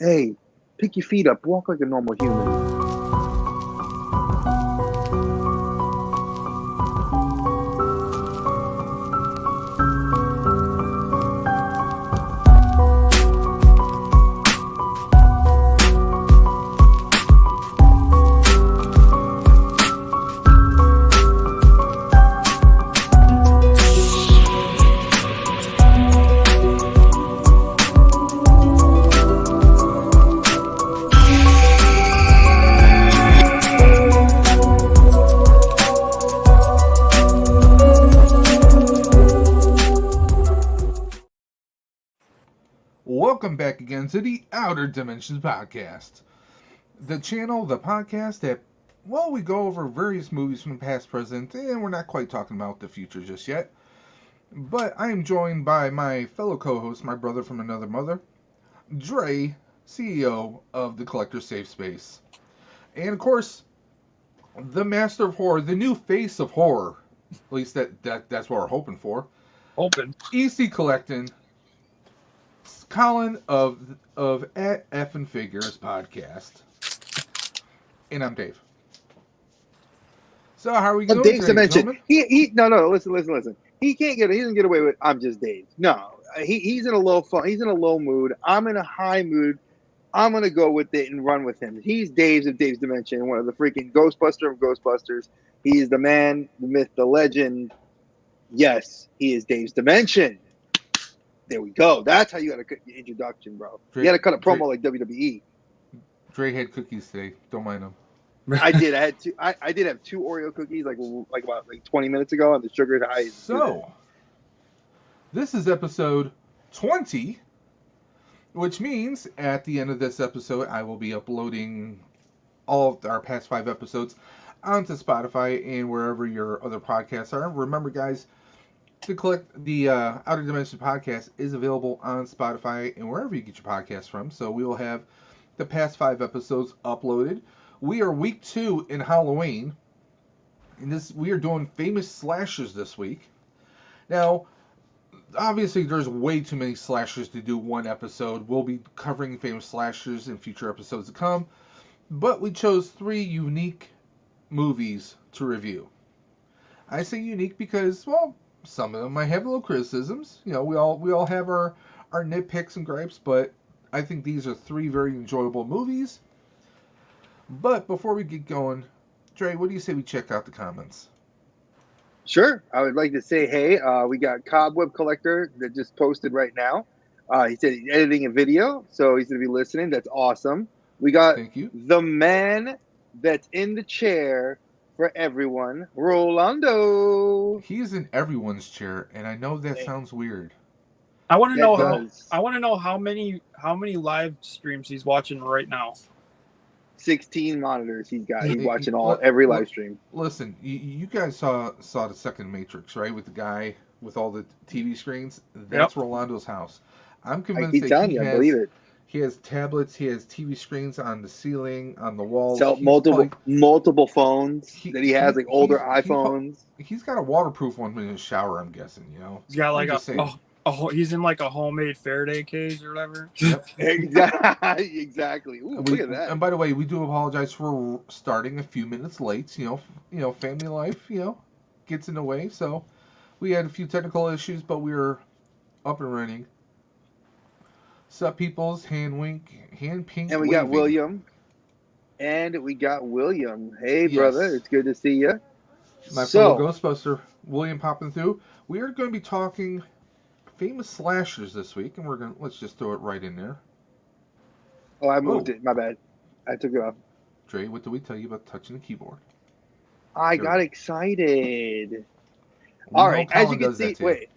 Hey, pick your feet up. Walk like a normal human. Welcome back again to the Outer Dimensions Podcast, the channel, the podcast that, well, we go over various movies from past, present, and we're not quite talking about the future just yet. But I am joined by my fellow co-host, my brother from another mother, Dre, CEO of the Collector Safe Space, and of course, the master of horror, the new face of horror. At least that's what we're hoping for. Open. EC Collecting, Colin of At F and Figures podcast, and I'm Dave. So how are we doing Dave's today, dimension. gentlemen? No. Listen. He doesn't get away with. I'm just Dave. No, he's in a low fun. He's in a low mood. I'm in a high mood. I'm gonna go with it and run with him. He's Dave's of Dave's dimension, one of the freaking Ghostbuster of Ghostbusters. He's the man, the myth, the legend. Yes, he is Dave's dimension. There we go. That's how you gotta cut your introduction, bro. You gotta cut a promo like WWE. Dre had cookies today. Don't mind them. I did. I did have 2 Oreo cookies like about 20 minutes ago, and the sugar's high. So this is episode 20, which means at the end of this episode, I will be uploading all of our past 5 episodes onto Spotify and wherever your other podcasts are. Remember, guys, to collect the Outer Dimension podcast is available on Spotify and wherever you get your podcasts from. So we will have the past 5 episodes uploaded. We are week 2 in Halloween, and we are doing famous slashers this week. Now, obviously, there's way too many slashers to do one episode. We'll be covering famous slashers in future episodes to come, but we chose 3 unique movies to review. I say unique because, well, some of them might have little criticisms. You know, we all have our nitpicks and gripes, but I think these are 3 very enjoyable movies. But before we get going, Dre, what do you say we check out the comments? Sure. I would like to say, hey, we got Cobweb Collector that just posted right now. He said he's editing a video, so he's going to be listening. That's awesome. We got the man that's in the chair for everyone, Rolando. He's in everyone's chair, and I know that sounds weird. I want to know how many live streams he's watching right now. 16 monitors he's got. He's watching every live stream. Listen, you guys saw the second Matrix, right? With the guy with all the TV screens. That's Rolando's house. I'm convinced he has tablets. He has TV screens on the ceiling, on the walls. So multiple phones that he has, like older iPhones. He's got a waterproof one in his shower, I'm guessing. You know, he's got like he's in like a homemade Faraday cage or whatever. Yep. Exactly. Ooh, look at that. And by the way, we do apologize for starting a few minutes late. You know, family life, gets in the way. So we had a few technical issues, but we were up and running. Sup, peoples? Hand wink, hand pink. And we got William. Hey, brother, it's good to see you. My fellow Ghostbuster, William, popping through. We are going to be talking famous slashers this week, and let's just throw it right in there. Oh, I moved it. My bad. I took it off. Dre, what did we tell you about touching the keyboard? I got excited. All right, as you can see, wait.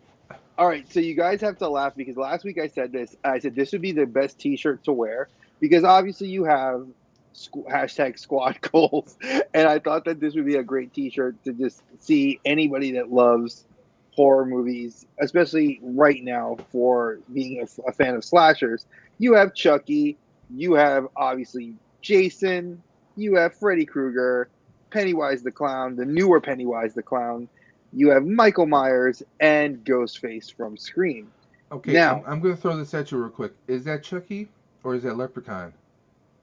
All right, so you guys have to laugh because last week I said this. I said this would be the best T-shirt to wear because obviously you have hashtag squad goals, and I thought that this would be a great T-shirt to just see anybody that loves horror movies, especially right now for being a fan of slashers. You have Chucky, you have obviously Jason, you have Freddy Krueger, Pennywise the Clown, the newer Pennywise the Clown, you have Michael Myers, and Ghostface from Scream. Okay, now I'm going to throw this at you real quick. Is that Chucky Or is that Leprechaun?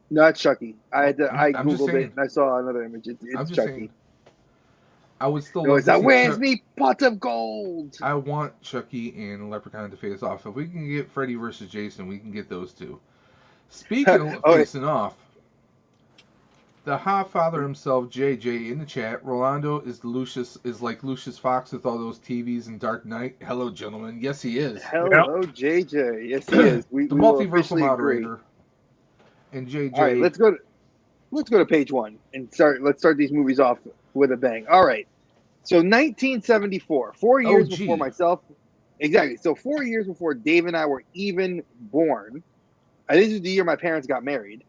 No, it's Chucky. I I'm googled it and I saw another image. It's Chucky. Saying, I would still love to see where's me pot of gold? I want Chucky and Leprechaun to face off. If we can get Freddy versus Jason, we can get those two. Speaking of facing off, the Hotfather himself, JJ, in the chat, Rolando is like Lucius Fox with all those TVs in Dark Knight. Hello, gentlemen. Yes, he is. Hello, JJ. Yes, he is. The multiversal moderator. Agree. And JJ. All right, let's go to page 1 and let's start these movies off with a bang. All right. So 1974, 4 years before myself. Exactly. So 4 years before Dave and I were even born. This is the year my parents got married.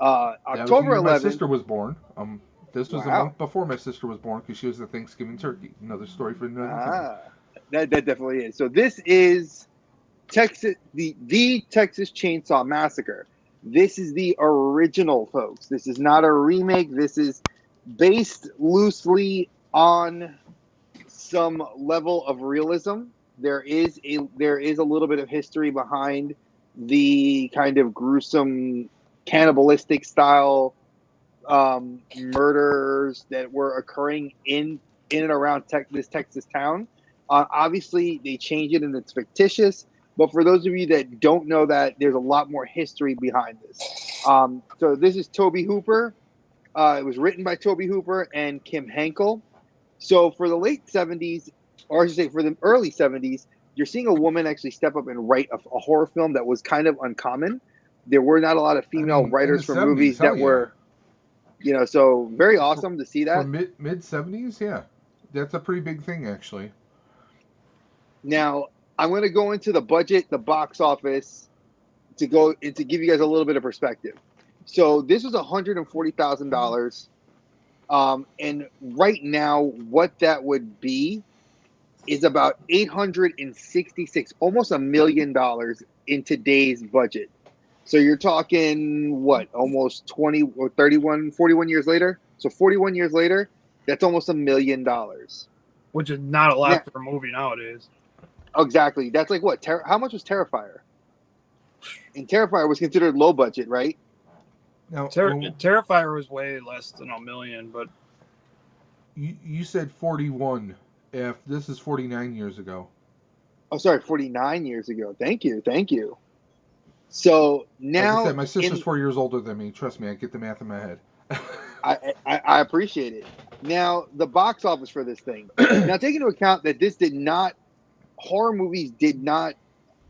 October 11th. My sister was born. This was a month before my sister was born because she was the Thanksgiving turkey. Another story for another time. That definitely is. So this is Texas, the Texas Chainsaw Massacre. This is the original, folks. This is not a remake. This is based loosely on some level of realism. There is a little bit of history behind the kind of gruesome cannibalistic style murders that were occurring in and around this Texas town. Obviously, they change it and it's fictitious. But for those of you that don't know that, there's a lot more history behind this. So this is Tobe Hooper. It was written by Tobe Hooper and Kim Henkel. So for the late 70s, or I should say for the early 70s, you're seeing a woman actually step up and write a horror film that was kind of uncommon. There were not a lot of female writers for 70s, movies that were, so very awesome to see that. For mid 70s, yeah. That's a pretty big thing, actually. Now, I'm going to go into the budget, the box office, to give you guys a little bit of perspective. So this was $140,000. And right now, what that would be is about $866, almost $1 million in today's budget. So you're talking, what, almost 20 or 41 years later? So 41 years later, that's almost $1 million. Which is not a lot for a movie nowadays. Exactly. That's like what? How much was Terrifier? And Terrifier was considered low budget, right? No, Terrifier was way less than $1 million, but you said 41. If this is 49 years ago. Oh, sorry, 49 years ago. Thank you. So now, like I said, my sister's 4 years older than me. Trust me, I get the math in my head. I appreciate it. Now, the box office for this thing. Now, take into account that this horror movies did not.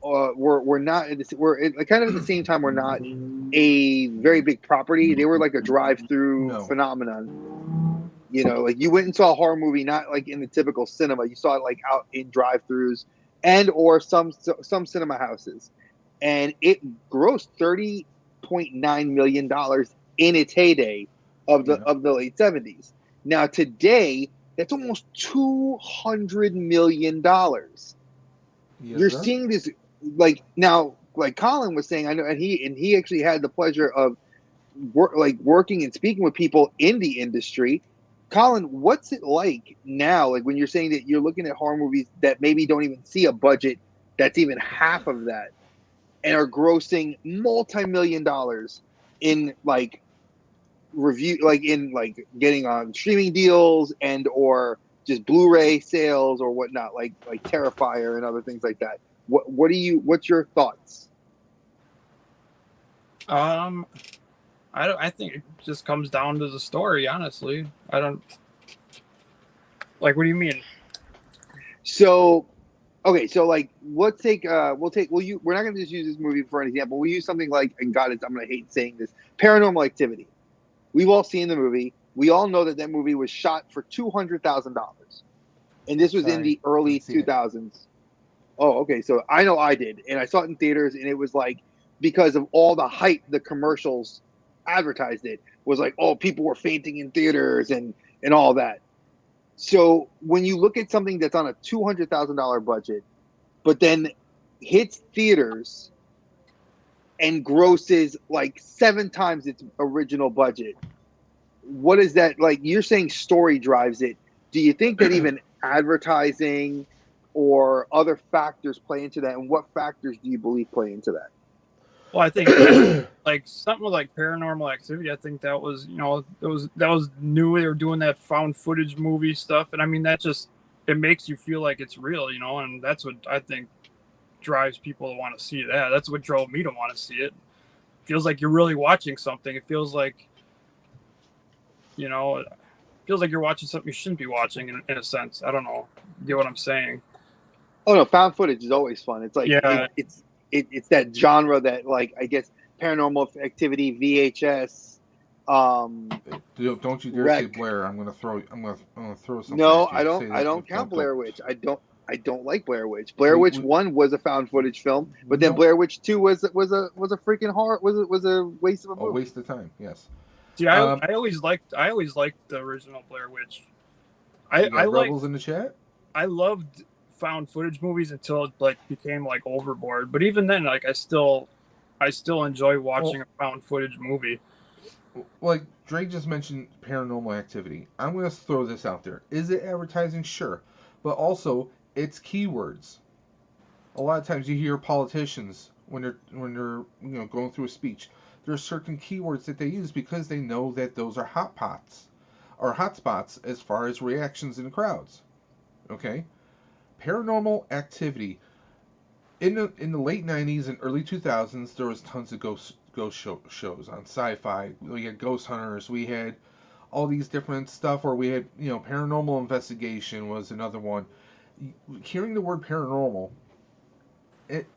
Were not kind of at the same time. Were not a very big property. They were like a drive-through phenomenon. Like you went and saw a horror movie, not like in the typical cinema. You saw it like out in drive-throughs or some cinema houses, and it grossed $30.9 million in its heyday of the late 70s. Now today, that's almost $200 million. Yes, you're seeing this. Like Colin was saying, I know, and he actually had the pleasure of working and speaking with people in the industry. Colin, what's it like now? Like when you're saying that you're looking at horror movies that maybe don't even see a budget that's even half of that, and are grossing multi-million dollars in getting on streaming deals and or just Blu-ray sales or whatnot, like Terrifier and other things like that. What's your thoughts? I think it just comes down to the story, honestly. I don't what do you mean? So okay, so we're not gonna just use this movie for an example. We'll use something like, and God, I'm gonna hate saying this, Paranormal Activity. We've all seen the movie. We all know that movie was shot for $200,000. And this was in the early 2000s. Oh, okay. So I know I did. And I saw it in theaters, and it was because of all the hype, the commercials advertised it was people were fainting in theaters and all that. So when you look at something that's on a $200,000 budget, but then hits theaters and grosses 7 times its original budget, what is that like? You're saying story drives it. Do you think that even advertising or other factors play into that? And what factors do you believe play into that? Well, I think like something like Paranormal Activity. I think that was that was new. They were doing that found footage movie stuff, and I mean that just it makes you feel like it's real, and that's what I think drives people to want to see that. That's what drove me to want to see it. Feels like you're really watching something. It feels like you're watching something you shouldn't be watching in a sense. I don't know. You get what I'm saying? Oh no, found footage is always fun. It's like it's that genre that, like, I guess Paranormal Activity, VHS. Don't you dare say Blair. I'm gonna throw something. No, I don't count Blair Witch. I don't like Blair Witch. Blair Witch 1 was a found footage film, but then Blair Witch 2 was a freaking horror. Was a waste of a movie. A waste of time. Yes. See, I always liked the original Blair Witch. I Rebels in the chat. I loved found footage movies until it like became like overboard. But even then, like I still enjoy watching a found footage movie. Like Drake just mentioned Paranormal Activity. I'm going to throw this out there. Is it advertising? Sure. But also, it's keywords. A lot of times you hear politicians when they're going through a speech. There are certain keywords that they use because they know that those are hot spots as far as reactions in the crowds. Okay? Paranormal Activity. In the late 90s and early 2000s, there was tons of ghost shows on Sci-Fi. We had Ghost Hunters. We had all these different stuff, or we had Paranormal Investigation was another one. Hearing the word paranormal,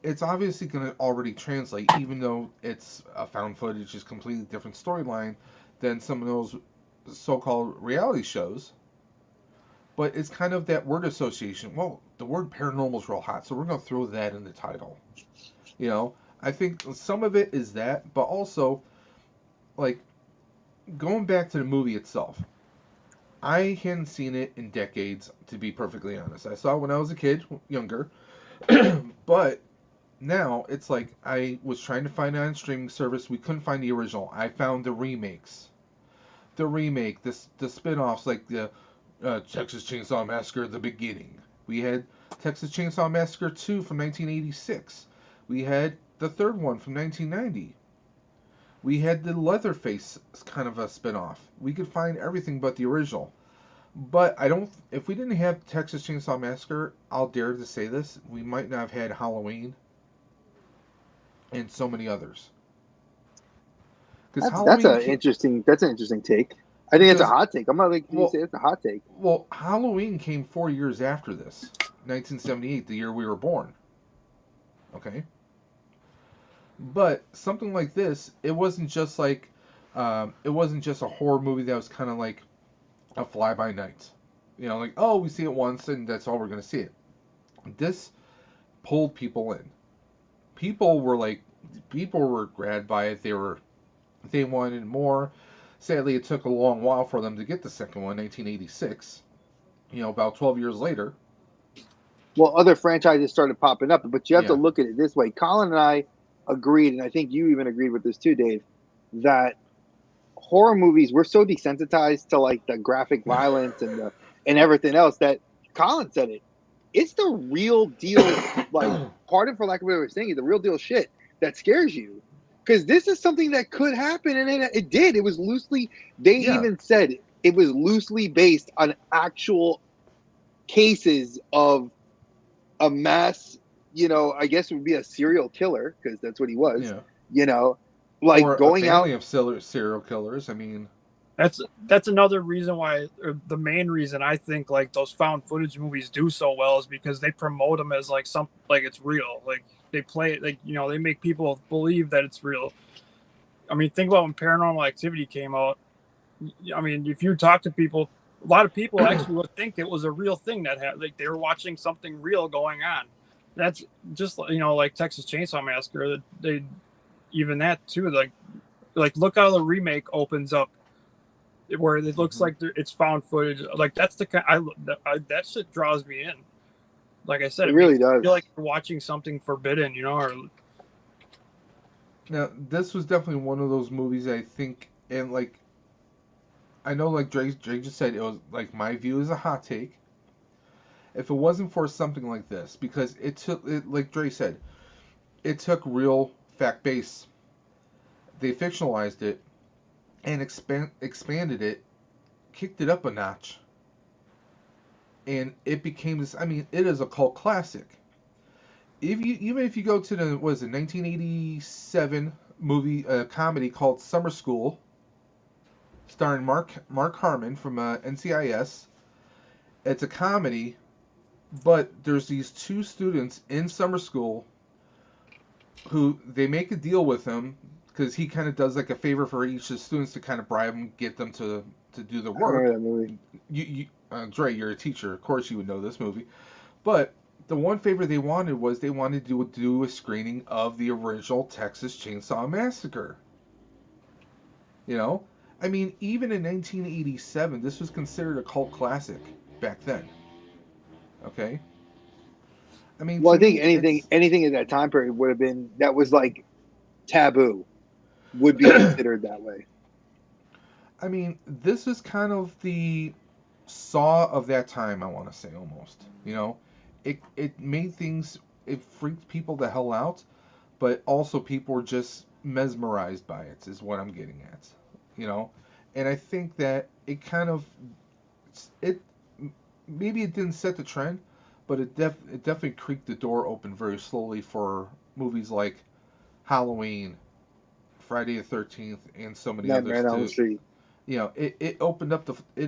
it's obviously going to already translate, even though it's a found footage, is completely different storyline than some of those so-called reality shows. But it's kind of that word association. Well, the word paranormal is real hot, so we're going to throw that in the title. I think some of it is that, but also, like, going back to the movie itself, I hadn't seen it in decades, to be perfectly honest. I saw it when I was a kid, younger, but now it's like I was trying to find it on a streaming service. We couldn't find the original. I found the remakes. The spin-offs, like the Texas Chainsaw Massacre, The Beginning. We had Texas Chainsaw Massacre 2 from 1986. We had the third one from 1990. We had the Leatherface kind of a spin-off. We could find everything but the original. But if we didn't have Texas Chainsaw Massacre, I'll dare to say this, we might not have had Halloween and so many others. That's an interesting take. I think it's a hot take. I'm not like you say it's a hot take. Well, Halloween came 4 years after this, 1978, the year we were born. Okay. But something like this, it wasn't just a horror movie that was kind of like a fly-by-night. Like, oh, we see it once and that's all we're going to see it. This pulled people in. People were grabbed by it. They wanted more. Sadly, it took a long while for them to get the second one, 1986. About 12 years later. Well, other franchises started popping up, but you have to look at it this way. Colin and I agreed, and I think you even agreed with this too, Dave, that horror movies, we're so desensitized to like the graphic violence and everything else that Colin said it. It's the real deal, like, pardon for lack of a better way of saying it, the real deal shit that scares you. Because this is something that could happen, and it did. It was loosely, even said it was loosely based on actual cases of a mass, I guess it would be a serial killer, because that's what he was, like or going a family of serial killers. I mean, that's another reason why, or the main reason I think like those found footage movies do so well is because they promote them as like it's real. Like they play it, like, they make people believe that it's real. I mean, think about when Paranormal Activity came out. I mean, if you talk to people, a lot of people actually would think it was a real thing that happened. Like they were watching something real going on. That's just, like Texas Chainsaw Massacre. They even that too. Like look how the remake opens up, where it looks like it's found footage. Like that's the kind that shit draws me in. Like I said, it really does. I feel like you're watching something forbidden, or. Now, this was definitely one of those movies I think, and like, I know like Drake just said, it was like my view is a hot take. If it wasn't for something like this, because it took, like Drake said, it took real fact-based. They fictionalized it and expanded it, kicked it up a notch, and it became this. I mean, it is a cult classic. Even if you go to the 1987 movie comedy called Summer School, starring Mark Harmon from NCIS. It's a comedy, but there's these two students in summer school who they make a deal with him because he kind of does like a favor for each of the students to kind of bribe them, get them to do the work. I remember that movie. Dre, you're a teacher, of course you would know this movie. But the one favor they wanted was they wanted to do a screening of the original Texas Chainsaw Massacre. You know, I mean, even in 1987, this was considered a cult classic back then. Okay. I mean, well, I think anything in that time period would have been that was like taboo, would be considered that way. I mean, this is kind of the Saw of that time, I want to say, almost. You know, it made things, it freaked people the hell out, but also people were just mesmerized by it, is what I'm getting at. You know, and I think that it kind of, maybe it didn't set the trend, but it definitely creaked the door open very slowly for movies like Halloween, Friday the 13th, and so many others too. On the Street. You know, it opened up, you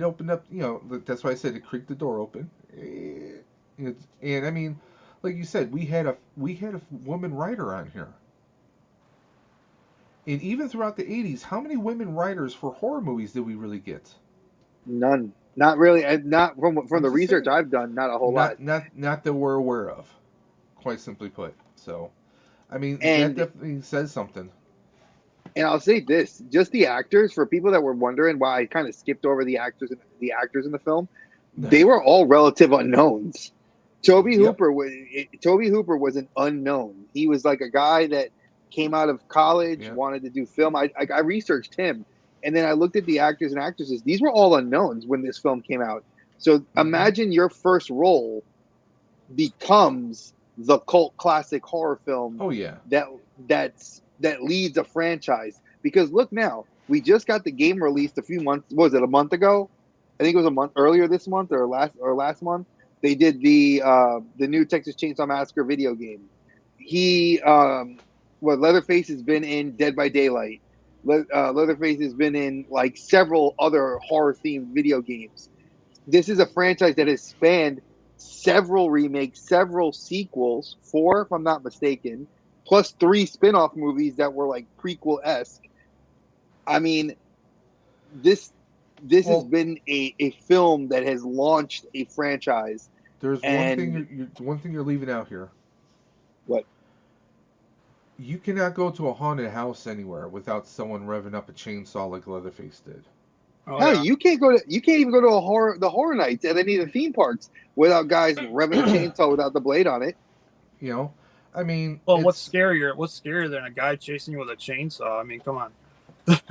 know, that's why I said it creaked the door open. And I mean, like you said, we had a woman writer on here. And even throughout the 80s, how many women writers for horror movies did we really get? None. Not really. Not from the research I've done, not a whole lot. Not that we're aware of, quite simply put. So, I mean, that definitely says something. And I'll say this, just the actors, for people that were wondering why I kind of skipped over the actors in the film, they were all relative unknowns. Toby Hooper was an unknown. He was like a guy that came out of college, wanted to do film. I researched him, and then I looked at the actors and actresses. These were all unknowns when this film came out. So imagine your first role becomes the cult classic horror film. Oh yeah, that leads a franchise. Because look now, we just got the game released a few months. What was it, a month ago? I think it was a month earlier this month or last month. They did the new Texas Chainsaw Massacre video game. Leatherface has been in Dead by Daylight. Leatherface has been in like several other horror themed video games. This is a franchise that has spanned several remakes, several sequels, 4 if I'm not mistaken, plus 3 spin-off movies that were like prequel-esque. I mean, this has been a film that has launched a franchise. There's one thing you're leaving out here. What? You cannot go to a haunted house anywhere without someone revving up a chainsaw like Leatherface did. Oh, no, yeah. You can't even go to the horror nights at any of the theme parks without guys revving a chainsaw without the blade on it. You know, I mean, well, what's scarier than a guy chasing you with a chainsaw? I mean, come on.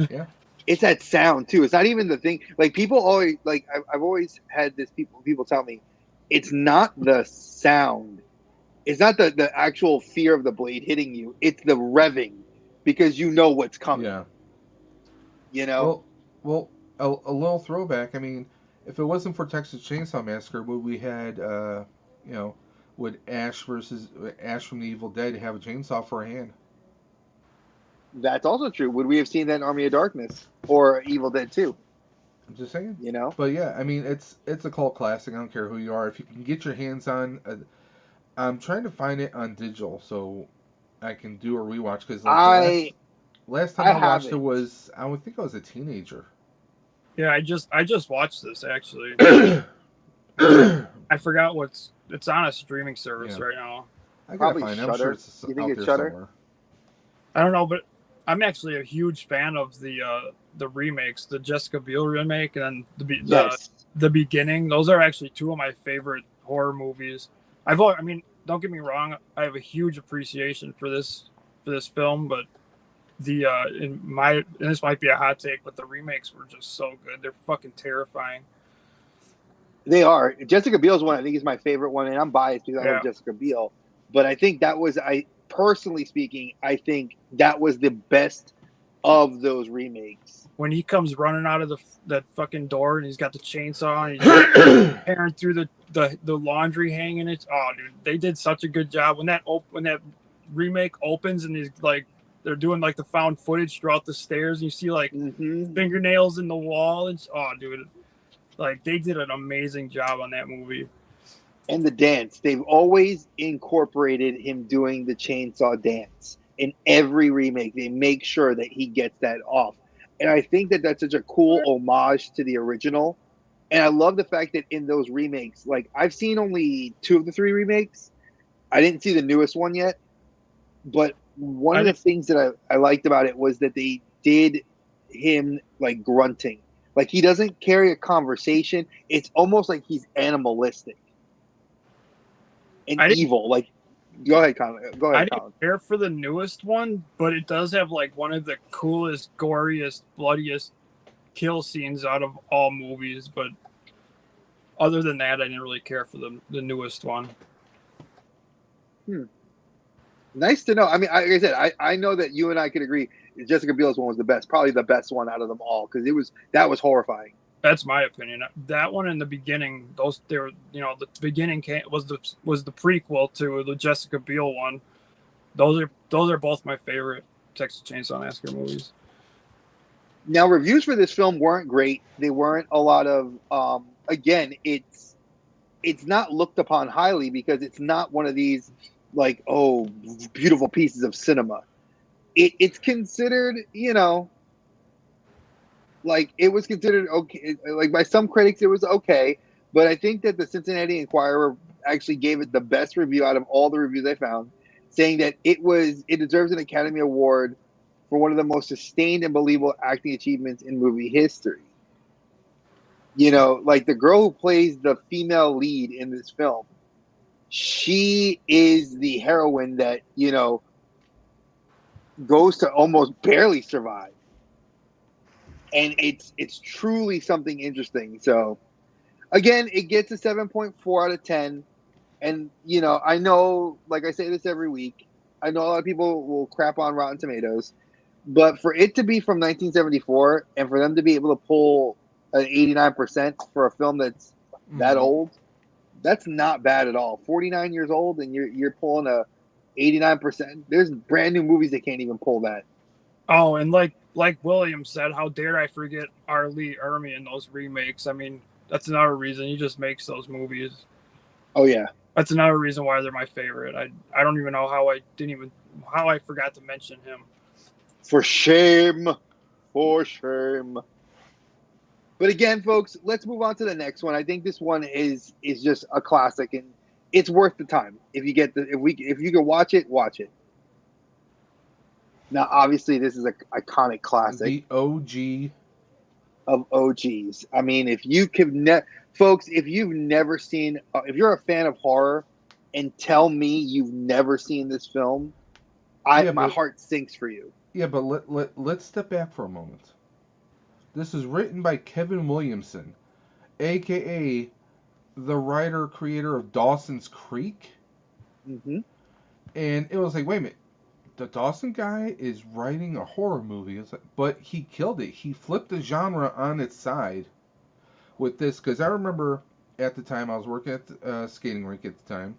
Yeah. It's that sound too. It's not even the thing. Like people always like. I've always had this. People tell me, it's not the sound. It's not the actual fear of the blade hitting you. It's the revving, because you know what's coming. Yeah. You know. Well, a little throwback. I mean, if it wasn't for Texas Chainsaw Massacre, would we had, would Ash from the Evil Dead have a chainsaw for a hand? That's also true. Would we have seen that in Army of Darkness or Evil Dead 2? I'm just saying. You know? But yeah, I mean, it's a cult classic. I don't care who you are. If you can get your hands on, I'm trying to find it on digital so I can do a rewatch. Because last time I watched it was, I would think I was a teenager. Yeah, I just watched this actually. I forgot it's on a streaming service right now. I gotta find it. I'm sure it's you think out it's there Shudder? somewhere. I don't know, but I'm actually a huge fan of the remakes, the Jessica Biel remake and the Beginning. Those are actually 2 of my favorite horror movies. Don't get me wrong, I have a huge appreciation for this film, but and this might be a hot take, but the remakes were just so good. They're fucking terrifying. They are. Jessica Biel's one I think is my favorite one, and I'm biased because I love Jessica Biel. But I think that was personally speaking, I think that was the best of those remakes. When he comes running out of that fucking door and he's got the chainsaw and he's tearing through the laundry hanging, oh dude, they did such a good job when that remake opens and he's like they're doing like the found footage throughout the stairs and you see like fingernails in the wall and oh dude, like they did an amazing job on that movie. And the dance, they've always incorporated him doing the chainsaw dance in every remake. They make sure that he gets that off. And I think that that's such a cool homage to the original. And I love the fact that in those remakes, like I've seen only 2 of the 3 remakes. I didn't see the newest one yet. But one of the things that I liked about it was that they did him like grunting. Like he doesn't carry a conversation. It's almost like he's animalistic and evil. Like, go ahead, Colin. I didn't care for the newest one, but it does have like one of the coolest, goriest, bloodiest kill scenes out of all movies. But other than that, I didn't really care for the newest one. Nice to know. I mean, like I said, I know that you and I could agree Jessica Biel's one was the best, probably the best one out of them all, because that was horrifying. That's my opinion. That one in the beginning, the beginning was the prequel to the Jessica Biel one. Those are both my favorite Texas Chainsaw Massacre movies. Now, reviews for this film weren't great. They weren't a lot of. Again, it's not looked upon highly because it's not one of these like beautiful pieces of cinema. It's considered, like it was considered okay. Like by some critics, it was okay, but I think that the Cincinnati Enquirer actually gave it the best review out of all the reviews I found, saying that it deserves an Academy Award for one of the most sustained and believable acting achievements in movie history. Like the girl who plays the female lead in this film, she is the heroine that goes to almost barely survive. And it's truly something interesting. So, again, it gets a 7.4 out of 10. And, I know, like I say this every week, I know a lot of people will crap on Rotten Tomatoes. But for it to be from 1974 and for them to be able to pull an 89% for a film that's that old, that's not bad at all. 49 years old and you're pulling a 89%. There's brand new movies that can't even pull that. Oh, and like William said, how dare I forget R. Lee Ermey in those remakes? I mean, that's another reason he just makes those movies. Oh yeah, that's another reason why they're my favorite. I don't even know how I forgot to mention him. For shame. But again, folks, let's move on to the next one. I think this one is just a classic, and it's worth the time. If you can watch it, watch it. Now, obviously, this is an iconic classic. The OG of OGs. I mean, if you can, folks, if you've never seen, if you're a fan of horror, and tell me you've never seen this film, my heart sinks for you. Yeah, but let's step back for a moment. This is written by Kevin Williamson, a.k.a. the writer-creator of Dawson's Creek. Mm-hmm. And it was like, wait a minute. The Dawson guy is writing a horror movie. But he killed it. He flipped the genre on its side with this. Because I remember at the time, I was working at the skating rink at the time.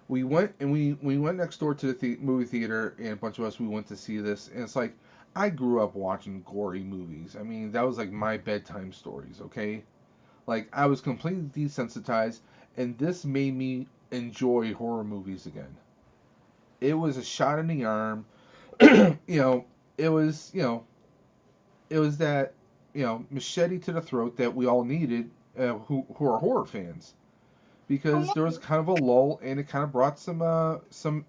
We went next door to the movie theater, and a bunch of us, we went to see this. And it's like, I grew up watching gory movies. I mean, that was like my bedtime stories, okay? Like, I was completely desensitized, and this made me enjoy horror movies again. It was a shot in the arm. It was that, machete to the throat that we all needed who are horror fans. Because there was kind of a lull, and it kind of brought some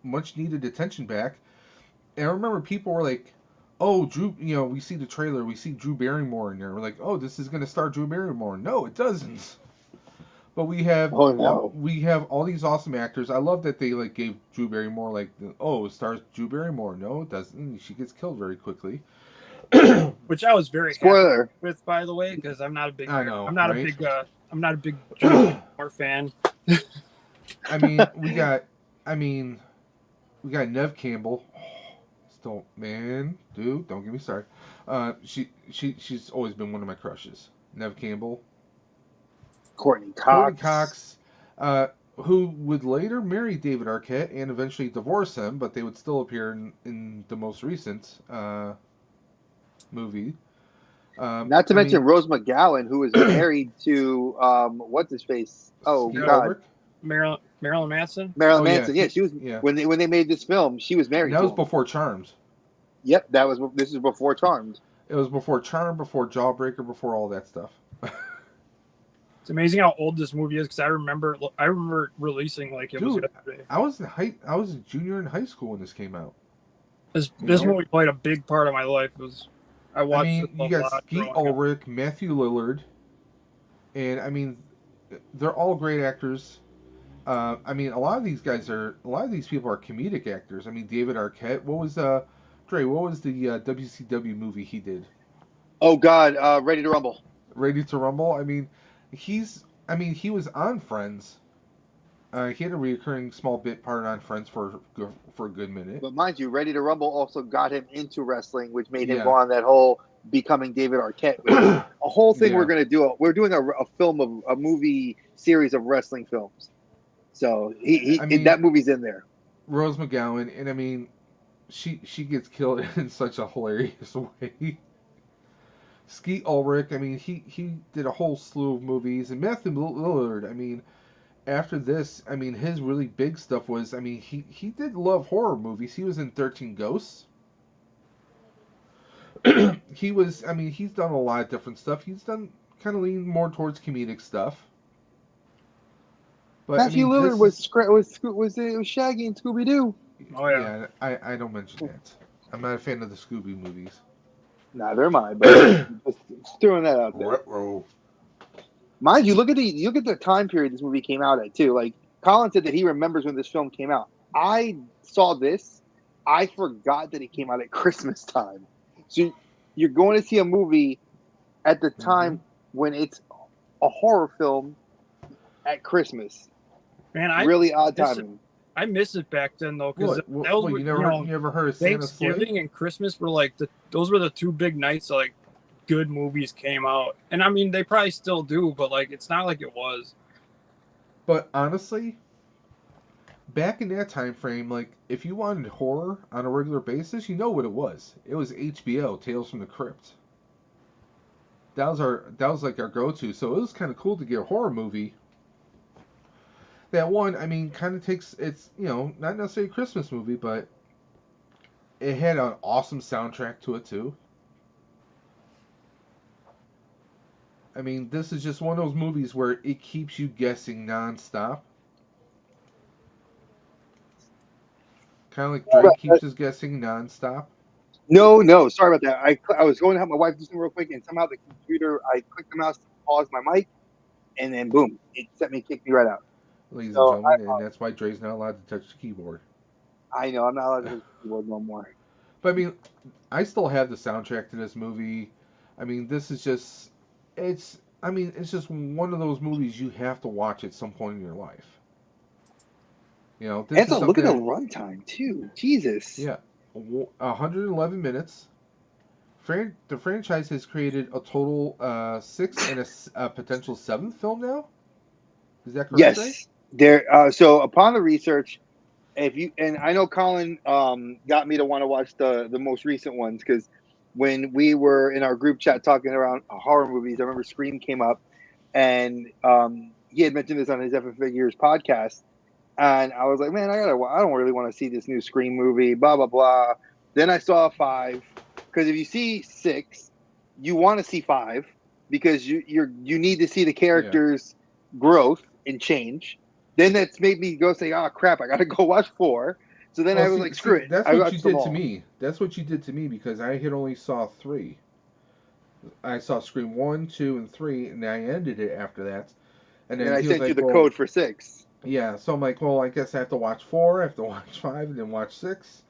much needed attention back. And I remember people were like, oh, Drew, we see the trailer, we see Drew Barrymore in there. We're like, oh, this is going to star Drew Barrymore. No, it doesn't. But we have all these awesome actors. I love that they gave Drew Barrymore it stars Drew Barrymore. No, it doesn't. She gets killed very quickly. Which I was very happy with, by the way, because I'm not a big I'm not a big Drew Barrymore fan. I mean, We got Neve Campbell. Still, man, dude, don't get me started. She's always been one of my crushes. Neve Campbell. Courtney Courtney Cox. Cox, who would later marry David Arquette and eventually divorce him, but they would still appear in the most recent movie. Not to mention Rose McGowan, who was married to what's his face? Oh God, Marilyn Manson. Marilyn Manson. Yeah, she was. Yeah. When they made this film, she was married. And that was before Charmed. Yep, this is before Charmed. It was before Charmed, before Jawbreaker, before all that stuff. It's amazing how old this movie is because I remember releasing like it was yesterday. I was a junior in high school when this came out. This movie played a big part of my life. I watched it you got Skeet Ulrich, Matthew Lillard, and they're all great actors. A lot of these people are comedic actors. David Arquette. What was Dre? What was the WCW movie he did? Oh God, Ready to Rumble. Ready to Rumble. He was on Friends. He had a recurring small bit part on Friends for a good minute. But mind you, Ready to Rumble also got him into wrestling, which made him go on that whole becoming David Arquette. A whole thing we're going to do. We're doing a movie series of wrestling films. So that movie's in there. Rose McGowan, and she gets killed in such a hilarious way. Skeet Ulrich, he did a whole slew of movies, and Matthew Lillard, after this, his really big stuff was, he did love horror movies. He was in 13 Ghosts. He's done a lot of different stuff. He's done kind of lean more towards comedic stuff. But Matthew Lillard was Shaggy in Scooby Doo. Oh yeah, I don't mention that. I'm not a fan of the Scooby movies. Neither am I, but just throwing that out there. Mind you, look at the time period this movie came out at too. Like Colin said that he remembers when this film came out. I saw this, I forgot that it came out at Christmas time. So you're going to see a movie at the time when it's a horror film at Christmas. Man, really odd timing. I miss it back then though, because you ever heard of Santa's Slate? Thanksgiving and Christmas were like those were the two big nights like good movies came out, and they probably still do, but like it's not like it was. But honestly, back in that time frame, like if you wanted horror on a regular basis, you know what it was. It was HBO, Tales from the Crypt. That was like our go-to. So it was kind of cool to get a horror movie. That one, kind of takes, it's, not necessarily a Christmas movie, but it had an awesome soundtrack to it, too. This is just one of those movies where it keeps you guessing nonstop. Kind of like Drake keeps us guessing nonstop. No, sorry about that. I was going to help my wife do something real quick, and somehow the computer, I clicked the mouse to pause my mic, and then boom, it kicked me right out. Ladies and gentlemen, and that's why Dre's not allowed to touch the keyboard. I know, I'm not allowed to touch the keyboard no more. But I still have the soundtrack to this movie. This is just, it's just one of those movies you have to watch at some point in your life. Look at the runtime too. Jesus. Yeah, 111 minutes. The franchise has created a total 6 and a potential 7th film now. Is that correct? Yes. So upon the research, and I know Colin got me to want to watch the most recent ones because when we were in our group chat talking around horror movies, I remember Scream came up, and he had mentioned this on his F Figures podcast, and I was like, man, I don't really want to see this new Scream movie, blah blah blah. Then I saw 5 because if you see 6, you want to see 5 because you need to see the characters' growth and change. Then that's made me go say, oh crap, I gotta go watch 4. So then I was like, screw it. That's what you did to me. That's what you did to me because I had only saw 3. I saw Scream 1, 2, and 3, and I ended it after that. And then I sent you the code for 6. Yeah, so I'm like, well, I guess I have to watch 4, I have to watch 5, and then watch 6.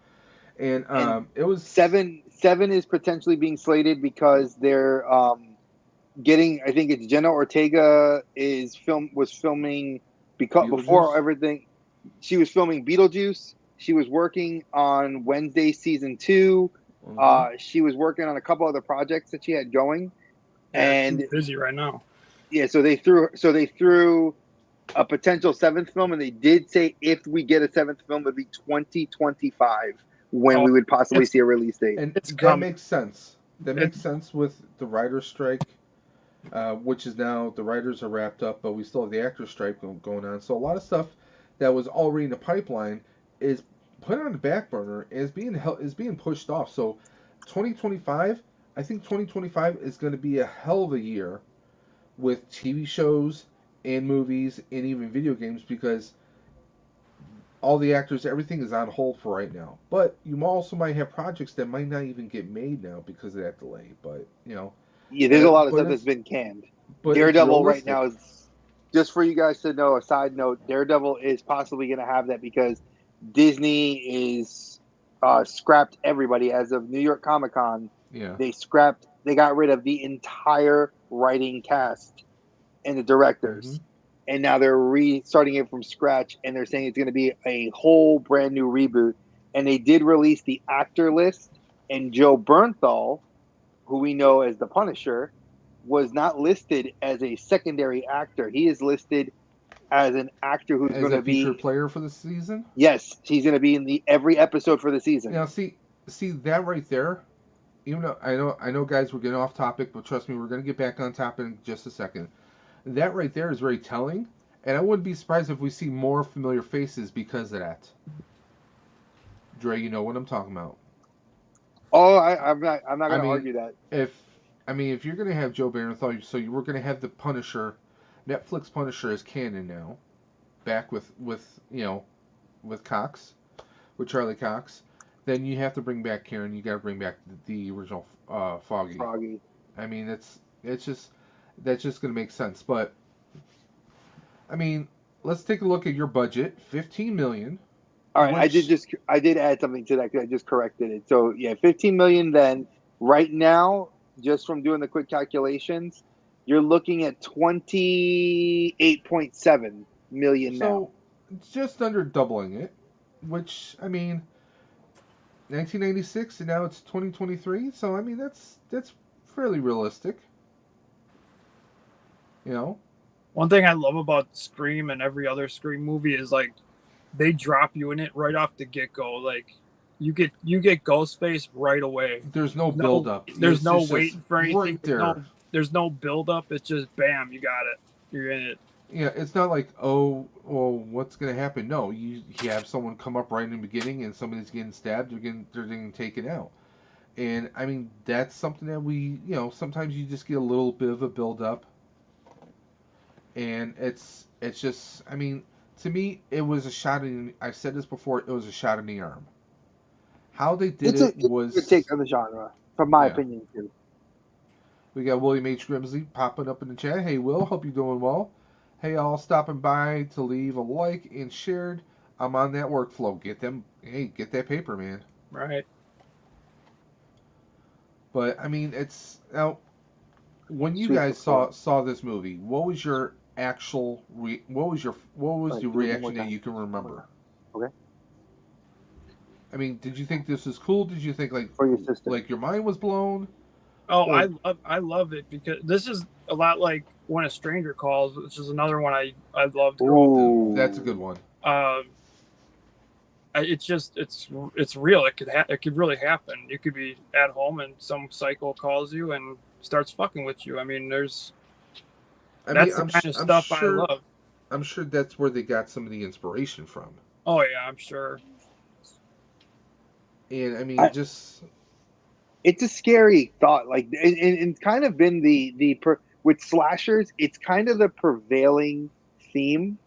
And it was 7 is potentially being slated because they're getting, I think it's Jenna Ortega was filming because before everything, she was filming Beetlejuice. She was working on Wednesday season 2. She was working on a couple other projects that she had going, and she's busy right now. Yeah, so they threw a potential 7th film, and they did say if we get a 7th film, it'd be 2025 when we would possibly see a release date. And that makes sense. That makes sense with the writer's strike, which is now the writers are wrapped up, but we still have the actor's strike going on. So a lot of stuff that was already in the pipeline is put on the back burner and is being pushed off. So 2025, I think 2025 is going to be a hell of a year with TV shows and movies and even video games, because all the actors, everything is on hold for right now. But you also might have projects that might not even get made now because of that delay. But, yeah, there's a lot of stuff that's been canned. But Daredevil right now is, just for you guys to know, a side note, Daredevil is possibly going to have that because Disney is scrapped everybody as of New York Comic Con. Yeah, they got rid of the entire writing cast and the directors, and now they're restarting it from scratch, and they're saying it's going to be a whole brand new reboot. And they did release the actor list, and Joe Bernthal, who we know as the Punisher, was not listed as a secondary actor. He is listed as an actor who's going to be featured player for the season. Yes, he's going to be in every episode for the season. Now, see that right there. Even though I know, guys, we're getting off topic, but trust me, we're going to get back on topic in just a second. That right there is very telling, and I wouldn't be surprised if we see more familiar faces because of that. Dre, you know what I'm talking about. Oh, I'm not going to argue that. If you're going to have Joe Bernthal, so you were going to have the Punisher, Netflix Punisher as canon now, back with Cox, with Charlie Cox. Then you have to bring back Karen. You got to bring back the original Foggy. I mean, that's just going to make sense. But I mean, let's take a look at your budget. $15 million. All right, I did add something to that because I just corrected it. So yeah, $15 million. Then right now, just from doing the quick calculations, you're looking at $28.7 million now. So just under doubling it, which I mean. 1996 and now it's 2023, so I mean that's fairly realistic. One thing I love about Scream and every other Scream movie is like they drop you in it right off the get-go. Like you get Ghostface right away. There's no build up. There's no waiting for anything. Right there. There's no build up. It's just bam, you got it. You're in it. Yeah, it's not like, oh, well, what's going to happen? No, you have someone come up right in the beginning and somebody's getting stabbed, they're getting taken out. And, I mean, that's something that we, sometimes you just get a little bit of a build-up. And it's just, I mean, to me, it was a shot in, I've said this before, it was a shot in the arm. How they did it was... It's a good take on the genre, from my opinion, too. We got William H. Grimsley popping up in the chat. Hey, Will, hope you're doing well. Hey, all stopping by to leave a like and shared. I'm on that workflow. Get that paper, man. Right. But I mean, it's now. When you guys saw this movie, what was your actual what was the reaction that you can remember? Okay. I mean, did you think this was cool? Did you think like your mind was blown? Oh, I love it because this is a lot like When a Stranger Calls, which is another one I loved. That's a good one. It's real. It could really happen. You could be at home and some psycho calls you and starts fucking with you. I mean, that's the kind of stuff I love. I'm sure that's where they got some of the inspiration from. Oh yeah, I'm sure. And I mean, it's a scary thought. Like, and it's kind of been with slashers, it's kind of the prevailing theme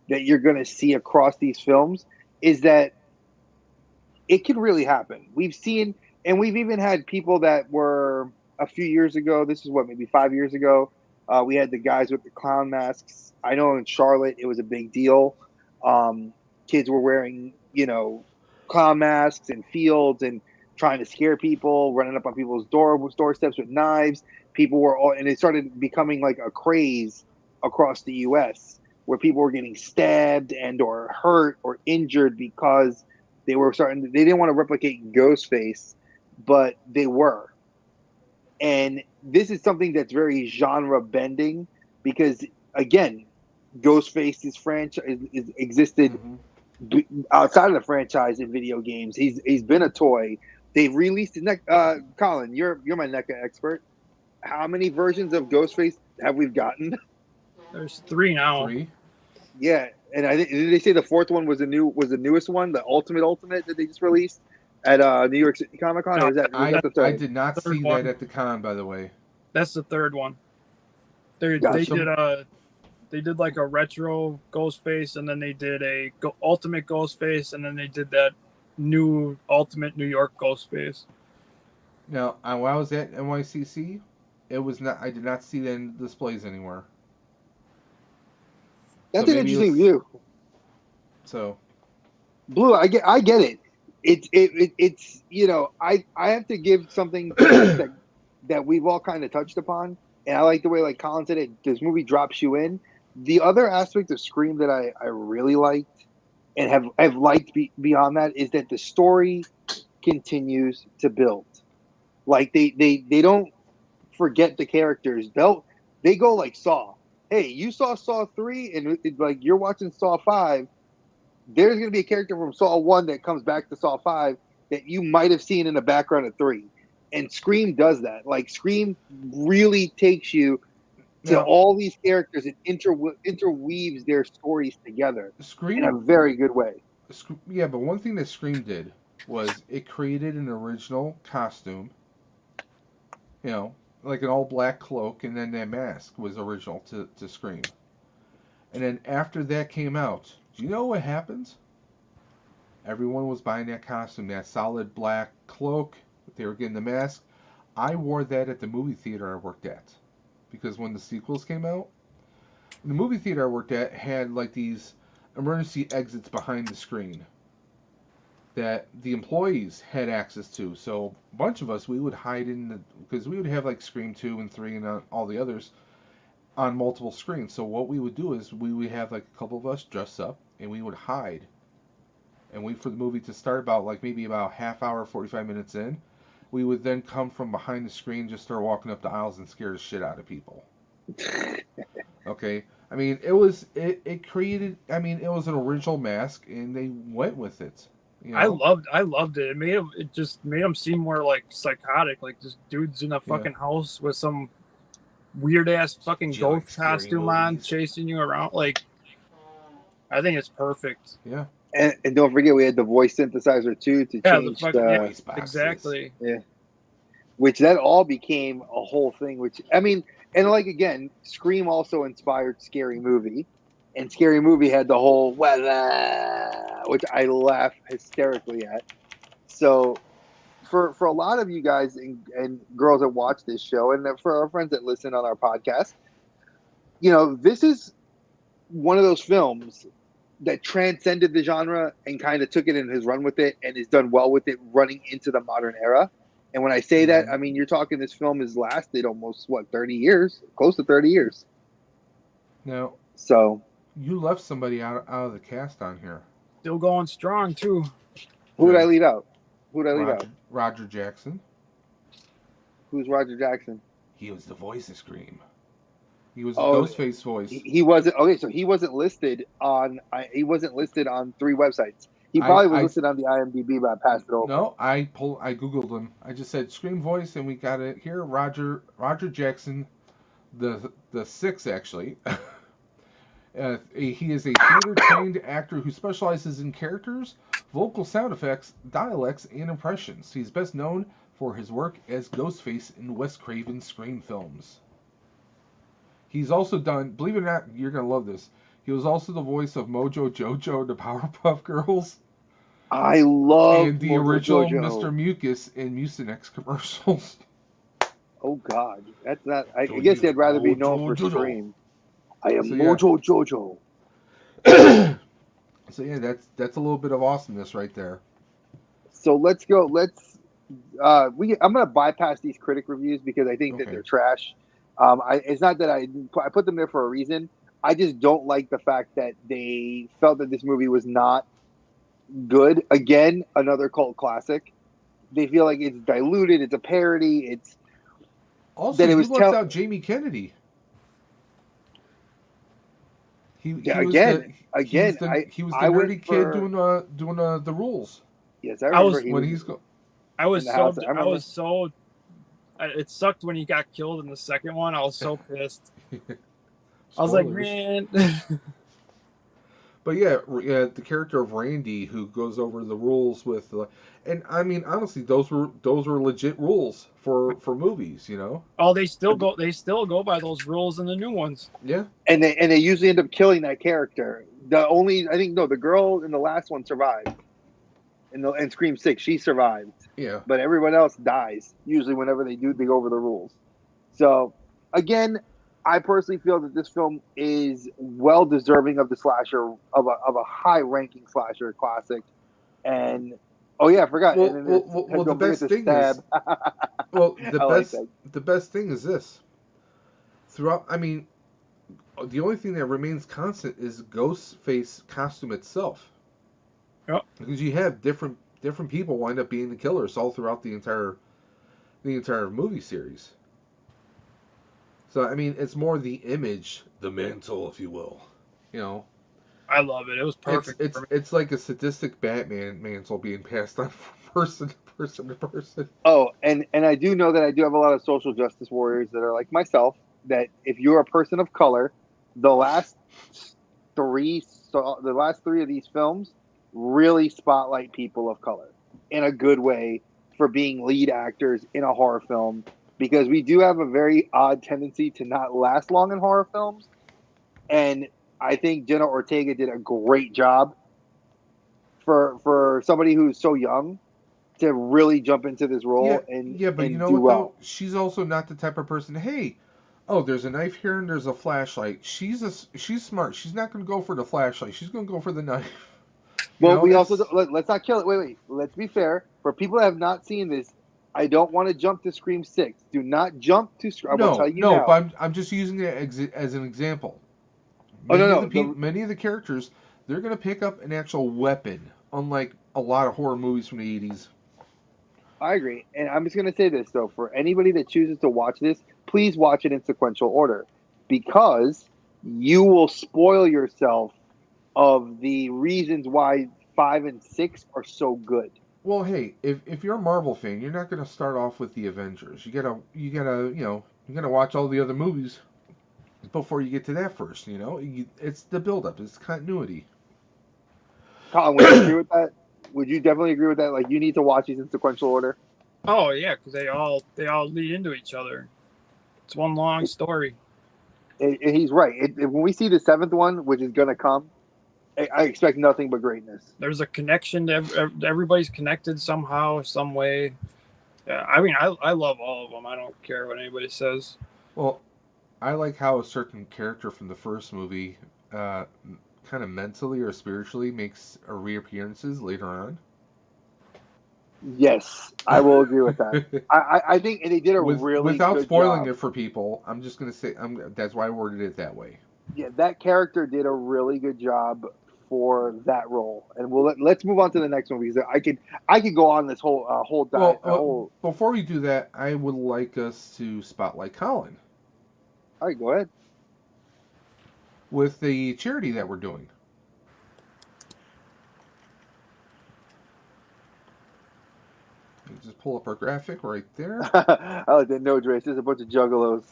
that you're going to see across these films is that it could really happen. We've seen, and we've even had people that were a few years ago. This is maybe 5 years ago. We had the guys with the clown masks. I know in Charlotte, it was a big deal. Kids were wearing, clown masks in fields and trying to scare people, running up on people's doorsteps with knives. People were and it started becoming like a craze across the U.S. where people were getting stabbed and or hurt or injured because They didn't want to replicate Ghostface, but they were. And this is something that's very genre bending because, again, Ghostface's franchise existed outside of the franchise in video games. He's been a toy. They've released Colin, you're my NECA expert. How many versions of Ghostface have we gotten? There's 3 now. 3. Yeah, and did they say the 4th one was the newest one, the Ultimate that they just released at New York City Comic Con? Or was that the 3rd? I did not see that at the con, by the way. That's the 3rd one. They did like a retro Ghostface, and then they did a Ultimate Ghostface, and then they did that new Ultimate New York Ghostface. Now, when I was at NYCC, it was not. I did not see that in displays anywhere. That's an interesting view. So, Blue, I get it. It's I have to give something that we've all kind of touched upon, and I like the way, like Colin said, this movie drops you in. The other aspect of Scream that I really liked and have liked beyond that is that the story continues to build. Like they don't forget the characters. They go like Saw. Hey, you saw Saw 3 and like you're watching Saw 5. There's going to be a character from Saw 1 that comes back to Saw 5 that you might have seen in the background of 3. And Scream does that. Like Scream really takes you to all these characters and interweaves their stories together in a very good way. Yeah, but one thing that Scream did was it created an original costume. Like an all-black cloak, and then that mask was original to Scream. And then after that came out, do you know what happened? Everyone was buying that costume, that solid black cloak. They were getting the mask. I wore that at the movie theater I worked at. Because when the sequels came out, the movie theater I worked at had like these emergency exits behind the screen that the employees had access to. So a bunch of us, we would hide because we would have like Scream 2 and 3 and all the others on multiple screens. So what we would do is we would have like a couple of us dress up and we would hide and wait for the movie to start maybe about half hour, 45 minutes in. We would then come from behind the screen, just start walking up the aisles and scare the shit out of people. Okay? I mean, it created, it was an original mask and they went with it. I loved it. It just made him seem more like psychotic, like just dudes in a fucking house with some weird ass fucking ghost costume on, chasing you around. Like, I think it's perfect. Yeah. And don't forget, we had the voice synthesizer too to change the voice boxes. Exactly. Yeah. Which that all became a whole thing. Which and like again, Scream also inspired Scary Movie. And Scary Movie had the whole which I laugh hysterically at. So for a lot of you guys and girls that watch this show, and for our friends that listen on our podcast, this is one of those films that transcended the genre and kind of took it and has run with it and has done well with it running into the modern era. And when I say that, I mean, you're talking this film has lasted almost, 30 years? Close to 30 years. Now, so you left somebody out of the cast on here. Still going strong, too. Who did I leave out? Roger Jackson. Who's Roger Jackson? He was the voice of Scream. He was the Ghostface voice. He wasn't so he wasn't listed on 3 websites. He probably was listed on the IMDb, but I passed it over. No, I googled him. I just said Scream voice, and we got it here. Roger Jackson, the 6th actually. He is a theater-trained actor who specializes in characters, vocal sound effects, dialects, and impressions. He's best known for his work as Ghostface in Wes Craven's Scream films. He's also done, believe it or not, you're going to love this, he was also the voice of Mojo Jojo, the Powerpuff Girls. I love and the Mojo original Jojo. Mr. Mucus in Mucinex commercials. Oh, God. That's not, I guess they'd rather be known for Scream. I am Mojo Jojo. So yeah, that's a little bit of awesomeness right there. So let's go. I'm gonna bypass these critic reviews because I think that they're trash. It's not that I put them there for a reason. I just don't like the fact that they felt that this movie was not good. Again, another cult classic. They feel like it's diluted. It's a parody. It's also he left out Jamie Kennedy. He was the nerdy kid doing the rules. Yes, I remember it sucked when he got killed in the second one. I was so pissed. I was like, man. But yeah, the character of Randy who goes over the rules with, and I mean honestly, those were legit rules for movies, you know. Oh, they still go by those rules in the new ones. Yeah, and they usually end up killing that character. The girl in the last one survived. In Scream 6, she survived. Yeah, but everyone else dies usually whenever they go over the rules. So again, I personally feel that this film is well deserving of the slasher of a high ranking slasher classic. And oh yeah, I forgot. The best thing is the best thing is this. Throughout, I mean, the only thing that remains constant is Ghostface costume itself. Yep. Because you have different people wind up being the killers all throughout the entire movie series. So I mean, it's more the image, the mantle, if you will. You know. I love it. It was perfect. It's like a sadistic Batman mantle being passed on from person to person. Oh, and I do know that I do have a lot of social justice warriors that are like myself. That if you're a person of color, the last three of these films really spotlight people of color in a good way for being lead actors in a horror film, because we do have a very odd tendency to not last long in horror films. And I think Jenna Ortega did a great job for somebody who's so young to really jump into this role and you know what, well. She's also not the type of person, hey, oh, there's a knife here and there's a flashlight. She's smart. She's not going to go for the flashlight. She's going to go for the knife. Well, let's not kill it. Wait. Let's be fair. For people that have not seen this, I don't want to jump to Scream 6. Do not jump to Scream. No, but I'm just using it as an example. Many of the characters, they're going to pick up an actual weapon, unlike a lot of horror movies from the 80s. I agree. And I'm just going to say this, though. For anybody that chooses to watch this, please watch it in sequential order, because you will spoil yourself of the reasons why 5 and 6 are so good. Well, hey, if you're a Marvel fan, you're not going to start off with the Avengers. You gotta watch all the other movies before you get to that first. You know, it's the build-up, it's continuity. Colin, would you agree with that? Would you definitely agree with that? Like, you need to watch these in sequential order. Oh yeah, because they all lead into each other. It's one long story. He's right. When we see the 7th one, which is going to come, I expect nothing but greatness. There's a connection to everybody's connected somehow, some way. Yeah, I mean, I love all of them. I don't care what anybody says. Well, I like how a certain character from the first movie, kind of mentally or spiritually, makes reappearances later on. Yes, I will agree with that. I think they did without spoiling it for people. I'm just gonna say that's why I worded it that way. Yeah, that character did a really good job for that role, and let's move on to the next one, because I could go on this whole dive. Before we do that, I would like us to spotlight Colin. All right, go ahead. With the charity that we're doing. Just pull up our graphic right there. I like that. No, Dre, there's a bunch of juggalos.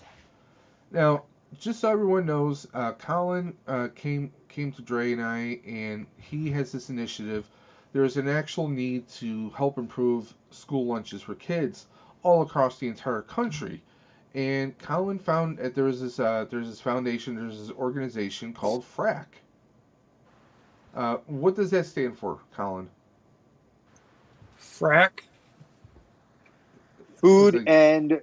Now, just so everyone knows, Colin came to Dre and I, and he has this initiative. There's an actual need to help improve school lunches for kids all across the entire country. And Colin found that there's this foundation, there's this organization called FRAC. What does that stand for, Colin? FRAC? Food and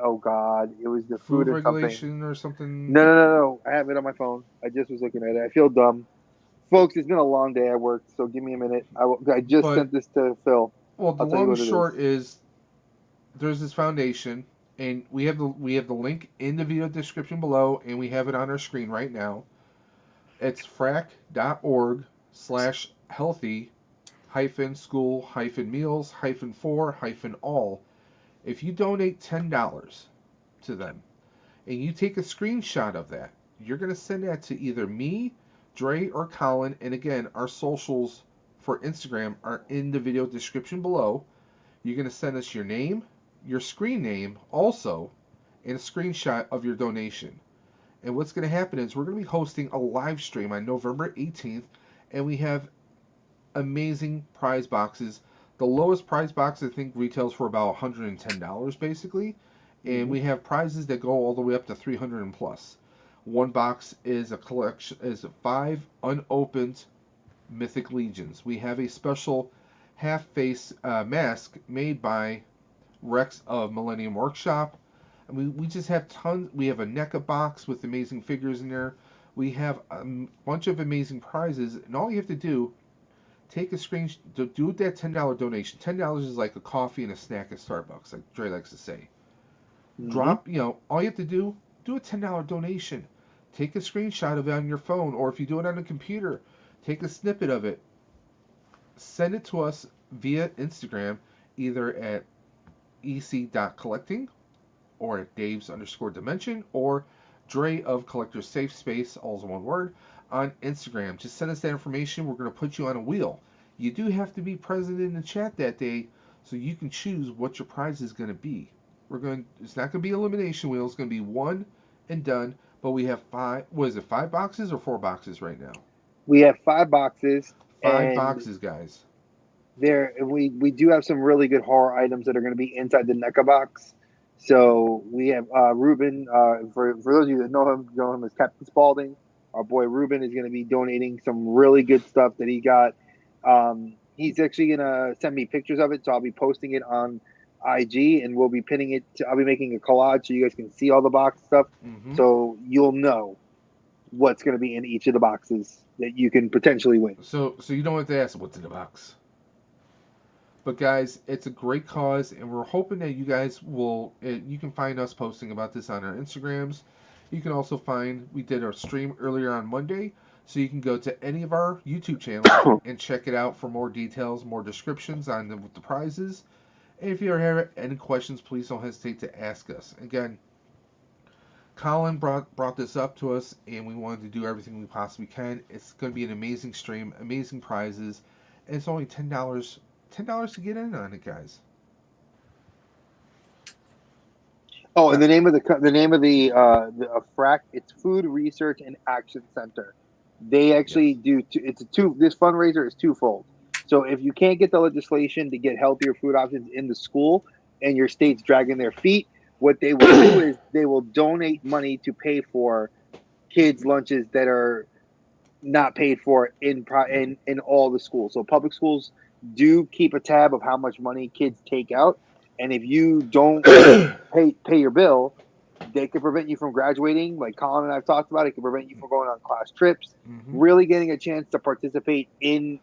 oh god, it was the food regulation or something. No. I have it on my phone. I just was looking at it. I feel dumb, folks. It's been a long day at work, so give me a minute. I just sent this to Phil. Well, the long and short is there's this foundation, and we have the link in the video description below, and we have it on our screen right now. It's frac.org/healthy -school-meals-for-all. If you donate $10 to them, and you take a screenshot of that, you're going to send that to either me, Dre, or Colin. And again, our socials for Instagram are in the video description below. You're going to send us your name, your screen name also, and a screenshot of your donation. And what's going to happen is we're going to be hosting a live stream on November 18th, and we have amazing prize boxes. The lowest prize box I think retails for about $110 basically, and we have prizes that go all the way up to $300 and plus. One box is a collection, is 5 unopened Mythic Legions. We have a special half-face mask made by Rex of Millennium Workshop. And we just have tons. We have a NECA box with amazing figures in there. We have a bunch of amazing prizes, and all you have to do, take a screenshot, do that $10 donation. $10 is like a coffee and a snack at Starbucks, like Dre likes to say. Drop, all you have to do a $10 donation. Take a screenshot of it on your phone, or if you do it on a computer, take a snippet of it. Send it to us via Instagram, either at ec.collecting or at Dave's_dimension or Dre of Collector's Safe Space, all is one word, on Instagram. Just send us that information. We're going to put you on a wheel. You do have to be present in the chat that day so you can choose what your prize is going to be. It's not going to be elimination wheel. It's going to be one and done. But we have 5 boxes or 4 boxes right now? We have 5 boxes. 5 boxes, guys. We do have some really good horror items that are going to be inside the NECA box. So we have Ruben. For those of you that know him as Captain Spaulding. Our boy Ruben is going to be donating some really good stuff that he got. He's actually going to send me pictures of it, so I'll be posting it on IG, and we'll be pinning it. I'll be making a collage so you guys can see all the box stuff, so you'll know what's going to be in each of the boxes that you can potentially win. So you don't have to ask what's in the box. But guys, it's a great cause, and we're hoping that you guys will. You can find us posting about this on our Instagrams. You can also find, we did our stream earlier on Monday, so you can go to any of our YouTube channels and check it out for more details, more descriptions on the prizes. And if you have any questions, please don't hesitate to ask us. Again, Colin brought this up to us, and we wanted to do everything we possibly can. It's going to be an amazing stream, amazing prizes, and it's only $10 to get in on it, guys. Oh, and the name of the FRAC, it's Food Research and Action Center. They actually do. This fundraiser is twofold. So if you can't get the legislation to get healthier food options in the school, and your state's dragging their feet, what they will do is they will donate money to pay for kids' lunches that are not paid for in all the schools. So public schools do keep a tab of how much money kids take out. And if you don't pay your bill, they can prevent you from graduating. Like Colin and I have talked about, it can prevent you from going on class trips, really getting a chance to participate in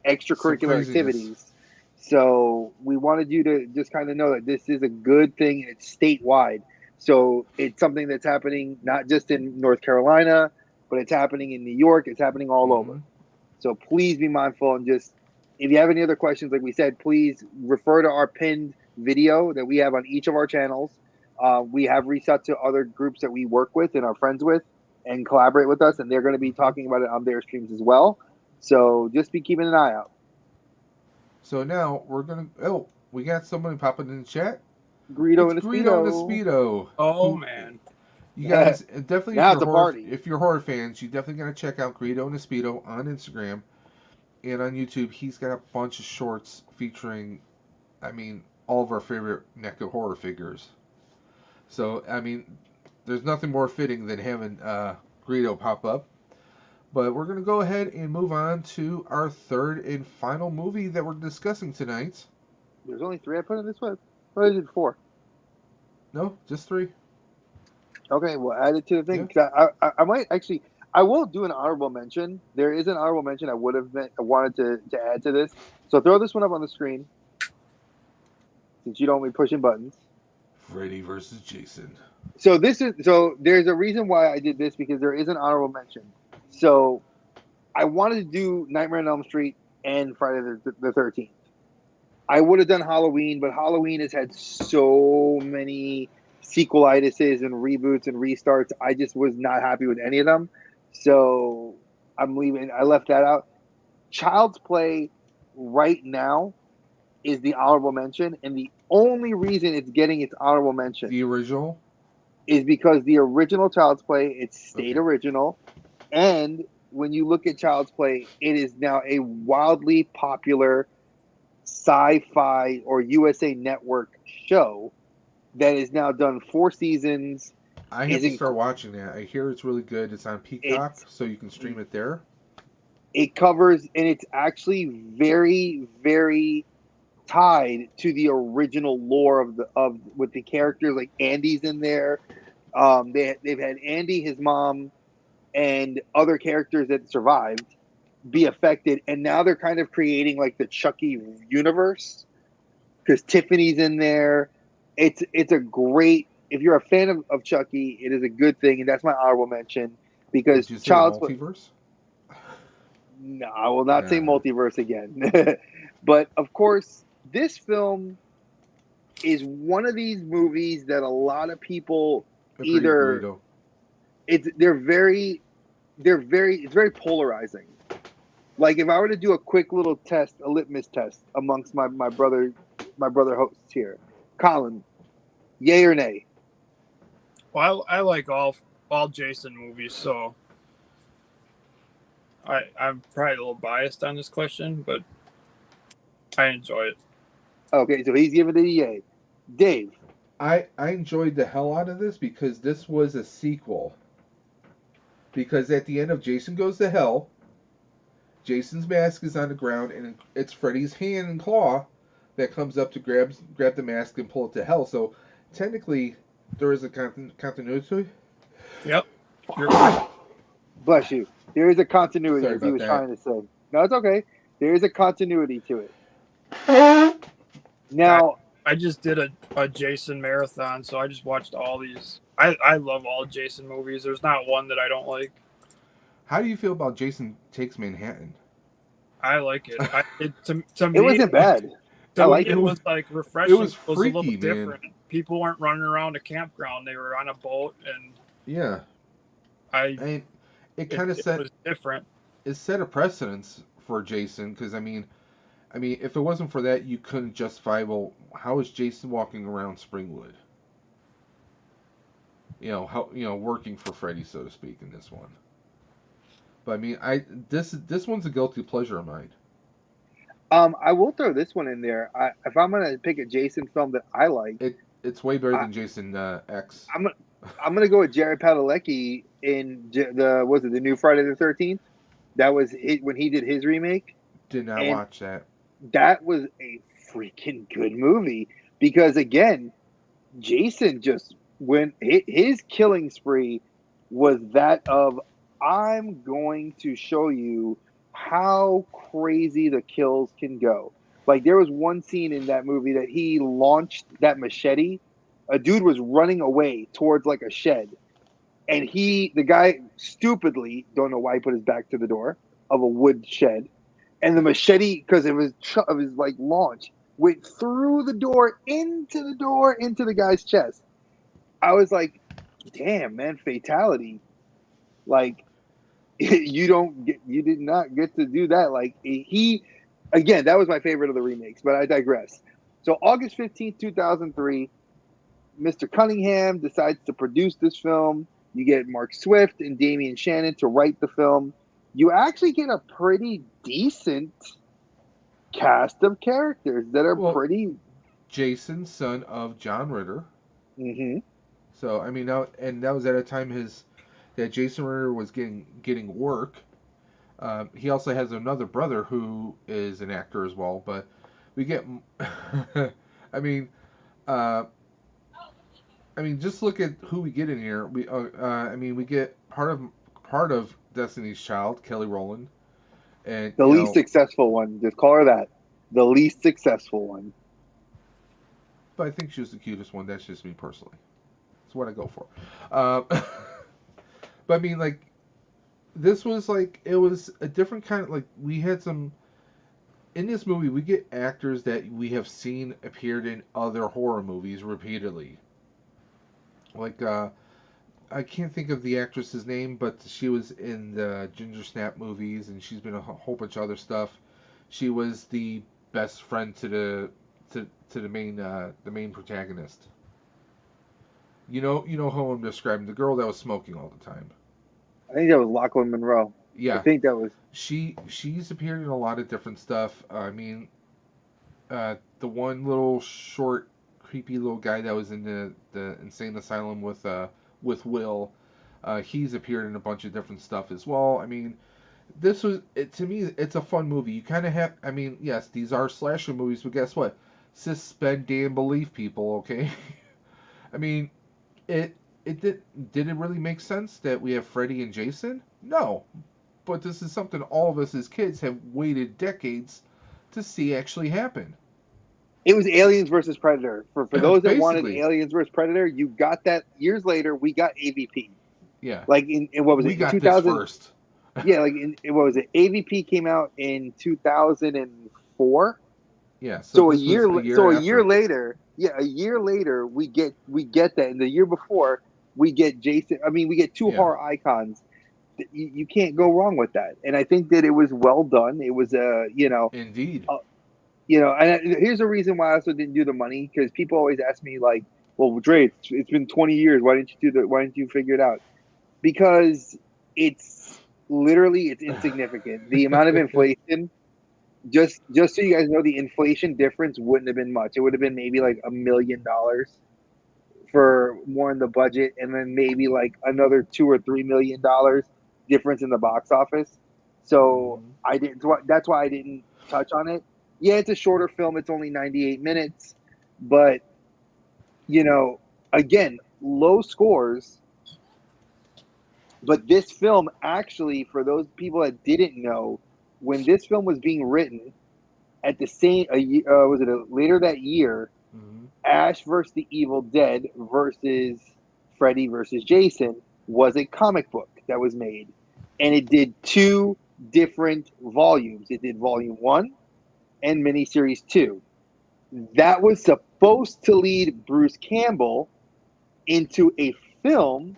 extracurricular activities. So we wanted you to just kind of know that this is a good thing, and it's statewide. So it's something that's happening not just in North Carolina, but it's happening in New York. It's happening all over. So please be mindful, and just, if you have any other questions, like we said, please refer to our pinned video that we have on each of our channels. We have reached out to other groups that we work with and are friends with and collaborate with us, and they're going to be talking about it on their streams as well. So just be keeping an eye out. So now we're going to... we got somebody popping in the chat. Greedo and Speedo. Oh, man. You guys, definitely, if you're horror fans, you definitely got to check out Greedo and Speedo on Instagram and on YouTube. He's got a bunch of shorts featuring, all of our favorite NECA horror figures. So, there's nothing more fitting than having Greedo pop up. But we're going to go ahead and move on to our third and final movie that we're discussing tonight. There's only 3 I put in this one? Or is it 4? No, just 3. Okay, we'll add it to the thing. Yeah. I might actually... I will do an honorable mention. There is an honorable mention I wanted to add to this. So throw this one up on the screen, since you don't be pushing buttons. Freddy versus Jason. So there's a reason why I did this, because there is an honorable mention. So I wanted to do Nightmare on Elm Street and Friday the 13th. I would have done Halloween, but Halloween has had so many sequelitises and reboots and restarts. I just was not happy with any of them. So I'm leaving. I left that out. Child's Play right now is the honorable mention, and the only reason it's getting its honorable mention, the original, is because the original Child's Play, it stayed original, and when you look at Child's Play, it is now a wildly popular Sci-Fi or USA Network show that is now done 4 seasons. I have to start watching that. I hear it's really good. It's on Peacock, so you can stream it there. It covers, and it's actually very, very tied to the original lore of with the characters. Like Andy's in there. They've had Andy, his mom, and other characters that survived be affected, and now they're kind of creating like the Chucky universe because Tiffany's in there. It's a great, if you're a fan of Chucky, it is a good thing, and that's my honorable mention because Did you say Child's multiverse? No, I will not say multiverse again. But of course, this film is one of these movies that a lot of people it's very polarizing. Like if I were to do a quick little test, a litmus test amongst my brother hosts here, Colin, yay or nay? Well, I like all Jason movies, so I'm probably a little biased on this question, but I enjoy it. Okay, so he's giving it a yay. Dave, I enjoyed the hell out of this because this was a sequel. Because at the end of Jason Goes to Hell, Jason's mask is on the ground, and it's Freddy's hand and claw that comes up to grab the mask and pull it to hell. So technically, there is a continuity. Yep. Bless you. There is a continuity, Sorry as he was that. trying to say. No, it's okay. There is a continuity to it. Now, I just did a Jason marathon, so I just watched all these. I love all Jason movies. There's not one that I don't like. How do you feel about Jason Takes Manhattan? I like it. To me, it wasn't bad. It was like refreshing. It was freaky, a little man. different. People weren't running around a campground. They were on a boat, and yeah, it kind of was different. It set a precedence for Jason because I mean, if it wasn't for that, you couldn't justify. Well, how is Jason walking around Springwood? Working for Freddy, so to speak, in this one. But I mean, this one's a guilty pleasure of mine. I will throw this one in there. If I'm gonna pick a Jason film that I like, it's way better than Jason X. I'm gonna go with Jared Padalecki in the new Friday the 13th. That was it when he did his remake. Did not watch that. That was a freaking good movie because again, Jason just went his killing spree was that of I'm going to show you how crazy the kills can go. Like there was one scene in that movie that he launched that machete. A dude was running away towards like a shed, and the guy stupidly, don't know why he put his back to the door of a wood shed, and the machete, because it was like launch, went through the door into the guy's chest. I was like, damn, man, fatality. Like you did not get to do that. Like again, that was my favorite of the remakes, but I digress. So August 15th, 2003, Mr. Cunningham decides to produce this film. You get Mark Swift and Damian Shannon to write the film. You actually get a pretty decent cast of characters that are pretty. Jason, son of John Ritter. Mm-hmm. So I mean, that was at a time that Jason Ritter was getting work. He also has another brother who is an actor as well. But we get, I mean, just look at who we get in here. We get part of Destiny's Child, Kelly Rowland, and the least successful one. Just call her that, the least successful one. But I think she was the cutest one. That's just me personally. That's what I go for. But I mean, like, this was like, it was a different kind of, like, we had some in this movie, we get actors that we have seen appeared in other horror movies repeatedly. Like, I can't think of the actress's name, but she was in the Ginger Snap movies, and she's been in a whole bunch of other stuff. She was the best friend to the main protagonist. You know how I'm describing the girl that was smoking all the time. I think that was Lachlan Monroe. Yeah, I think that was. She's appeared in a lot of different stuff. I mean, the one little short, creepy little guy that was in the insane asylum with Will, he's appeared in a bunch of different stuff as well. I mean, to me, it's a fun movie. You kind of have. I mean, yes, these are slasher movies, but guess what? Suspend damn belief, people. Okay. I mean, did it really make sense that we have Freddy and Jason? No. But this is something all of us as kids have waited decades to see actually happen. It was Aliens versus Predator. For those that wanted Aliens versus Predator, you got that years later. We got AVP. Yeah. Like in what was it? We got 2000, this first. Yeah, like what was it? AVP came out in 2004. Yeah. So a year later, we get that. And the year before, we get Jason. I mean, we get two horror icons. You can't go wrong with that. And I think that it was well done. It was Indeed. And here's the reason why I also didn't do the money, because people always ask me like, well, Dre, it's been 20 years. Why didn't you figure it out? Because it's insignificant. The amount of inflation, just so you guys know, the inflation difference wouldn't have been much. It would have been maybe like $1 million for more in the budget, and then maybe like another $2 or $3 million difference in the box office. So that's why I didn't touch on it. Yeah, it's a shorter film. It's only 98 minutes, but again, low scores. But this film actually, for those people that didn't know, when this film was being written, at the same later that year, Ash vs. the Evil Dead versus Freddy versus Jason was a comic book that was made, and it did 2 different volumes. It did volume 1 and miniseries 2. That was supposed to lead Bruce Campbell into a film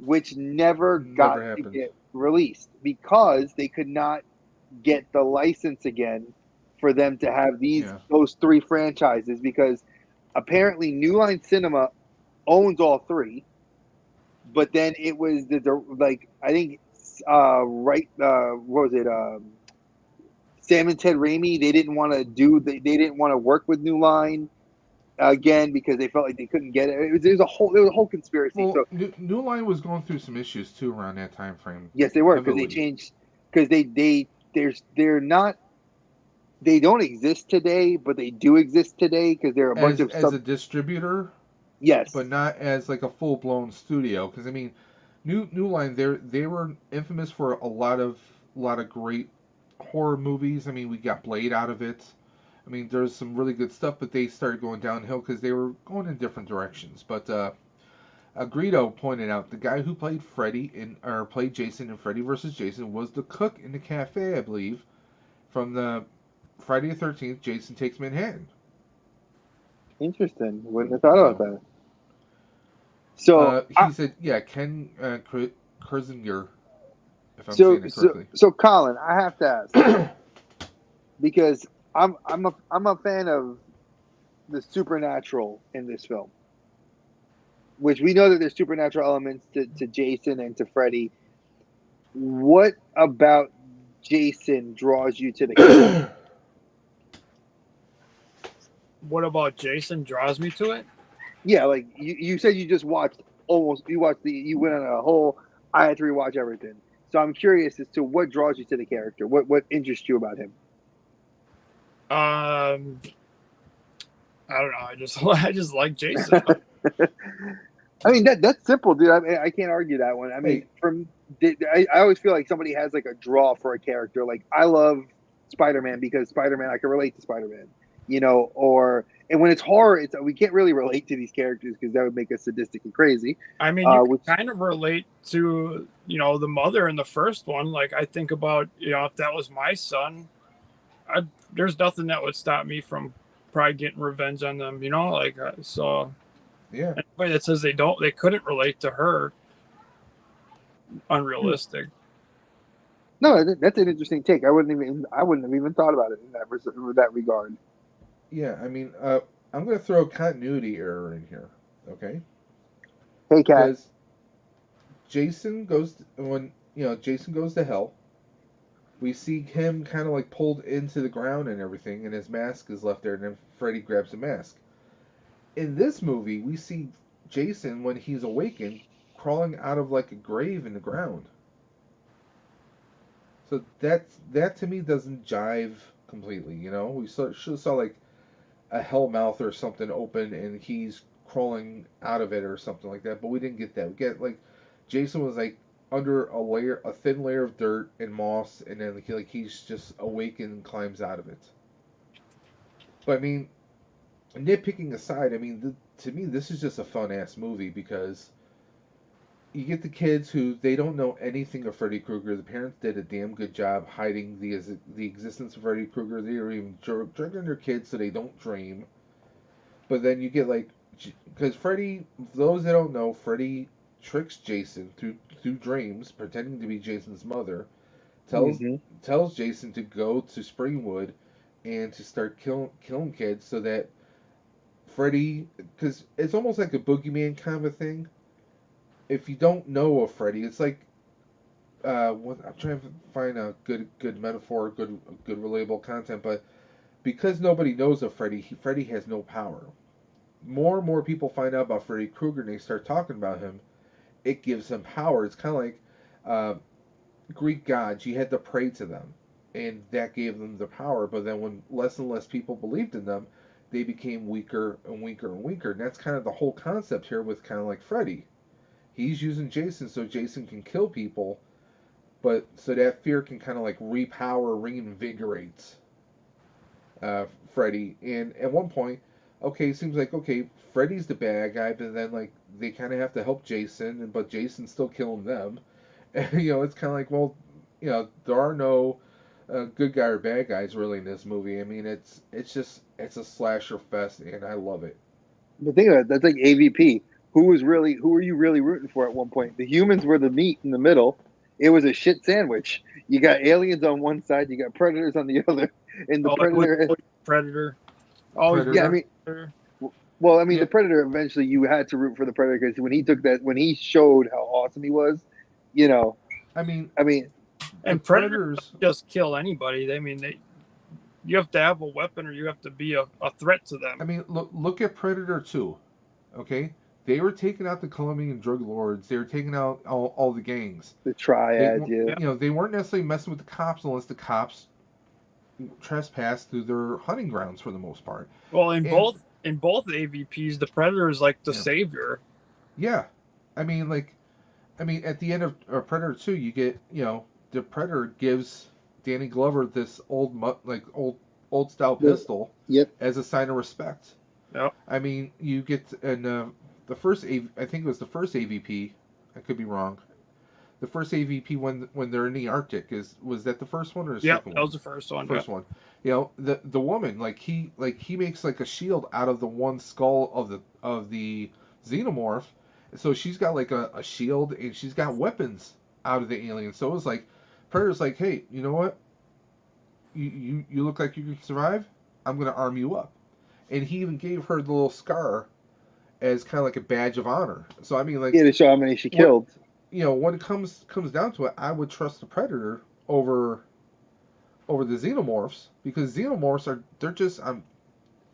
which never got to get released because they could not get the license again for them to have those 3 franchises, because apparently New Line Cinema owns all 3, but then it was what was it? Sam and Ted Raimi, they didn't want to work with New Line again because they felt like they couldn't get it. There was a whole conspiracy. Well, so New Line was going through some issues too around that time frame. Yes, they were, because they changed, because they don't exist today, but they do exist today because they're a bunch of as a distributor. Yes, but not as like a full blown studio. Because I mean, New Line, they were infamous for a lot of great horror movies. I mean, we got Blade out of it. I mean, there's some really good stuff, but they started going downhill because they were going in different directions. But Greedo pointed out the guy who played played Jason in Freddy vs. Jason was the cook in the cafe, I believe, from the Friday the 13th, Jason Takes Manhattan. Interesting. Wouldn't have thought about that. So he said, yeah, Ken Kirzinger, if I'm saying it correctly. So Colin, I have to ask because I'm a fan of the supernatural in this film, which we know that there's supernatural elements to Jason and to Freddy. What about Jason draws you to the character? What about Jason draws me to it? Yeah, like you said, you went on a whole. I had to rewatch everything, so I'm curious as to what draws you to the character. What interests you about him? I don't know. I just like Jason. I mean that's simple, dude. I mean, I can't argue that one. I mean, I always feel like somebody has like a draw for a character. Like I love Spider-Man because Spider-Man, I can relate to Spider-Man. And when it's horror, we can't really relate to these characters because that would make us sadistic and crazy. I mean, you can kind of relate to, the mother in the first one. Like I think about, if that was my son, there's nothing that would stop me from probably getting revenge on them. Like so. Yeah. Anybody that says they couldn't relate to her, unrealistic. No, that's an interesting take. I wouldn't have even thought about it in that regard. Yeah, I mean, I'm going to throw a continuity error in here, okay? Hey, Kat. Because Jason goes to hell. We see him kind of like pulled into the ground and everything, and his mask is left there, and then Freddy grabs the mask. In this movie, we see Jason, when he's awakened, crawling out of like a grave in the ground. So that to me doesn't jive completely, We should have saw like a hell mouth or something open, and he's crawling out of it or something like that. But we didn't get that. We get like Jason was like under a thin layer of dirt and moss, and then he's just awakened and climbs out of it. But I mean, nitpicking aside, I mean, to me this is just a fun ass movie because you get the kids who they don't know anything of Freddy Krueger. The parents did a damn good job hiding the existence of Freddy Krueger. They are even drugging their kids so they don't dream. But then you get because Freddy, for those that don't know, Freddy tricks Jason through dreams, pretending to be Jason's mother. Tells Jason to go to Springwood and to start killing kids so that Freddy, because it's almost like a boogeyman kind of a thing. If you don't know of Freddy, it's like I'm trying to find a good metaphor, good relatable content, but because nobody knows of Freddy, Freddy has no power. More and more people find out about Freddy Krueger and they start talking about him. It gives him power. It's kind of like Greek gods. You had to pray to them, and that gave them the power. But then when less and less people believed in them, they became weaker and weaker and weaker. And that's kind of the whole concept here with kind of like Freddy. He's using Jason so Jason can kill people, but so that fear can kind of like reinvigorate Freddy. And at one point, okay, it seems like, okay, Freddy's the bad guy, but then like they kind of have to help Jason, but Jason's still killing them. And, it's kind of like, well, there are no good guy or bad guys really in this movie. I mean, it's a slasher fest, and I love it. The thing about it, that's like AVP. Who were you really rooting for at one point? The humans were the meat in the middle. It was a shit sandwich. You got aliens on one side, you got predators on the other, and the predator. Always, yeah. I mean, well, I mean, the predator. Eventually, you had to root for the predator because when he showed how awesome he was, I mean, and predators just kill anybody. You have to have a weapon or you have to be a threat to them. I mean, look at Predator 2. Okay. They were taking out the Colombian drug lords. They were taking out all the gangs. The triad, They weren't necessarily messing with the cops unless the cops trespassed through their hunting grounds for the most part. Well, in both AVPs, the Predator is like the savior. Yeah, I mean, at the end of Predator 2, you get the Predator gives Danny Glover this old style pistol as a sign of respect. Yep. I mean, you get in the first I think it was the first AVP. I could be wrong. The first AVP when they're in the Arctic was that the first one or the second one? Yeah, that was the first one. First one. The woman he makes like a shield out of the one skull of the xenomorph, so she's got like a shield and she's got weapons out of the alien. So it was like Predator's like, hey, you know what? You look like you can survive. I'm gonna arm you up, and he even gave her the little scar as kind of like a badge of honor. So I mean, like, to show how many she killed. When it comes down to it, I would trust the Predator over the xenomorphs, because xenomorphs they're just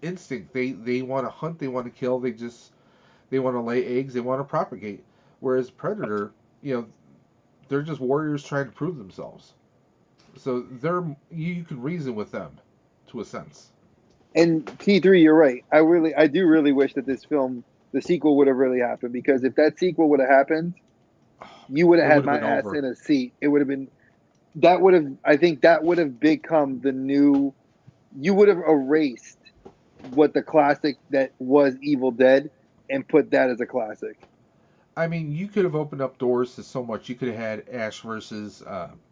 instinct. They want to hunt, they want to kill, they want to lay eggs, they want to propagate. Whereas Predator, they're just warriors trying to prove themselves. So you can reason with them to a sense. And T3, you're right. I do really wish that this film, the sequel, would have really happened, because if that sequel would have happened, you would have had my ass in a seat. It would have been, I think that would have become the new, you would have erased what the classic that was Evil Dead and put that as a classic. I mean, you could have opened up doors to so much. You could have had Ash versus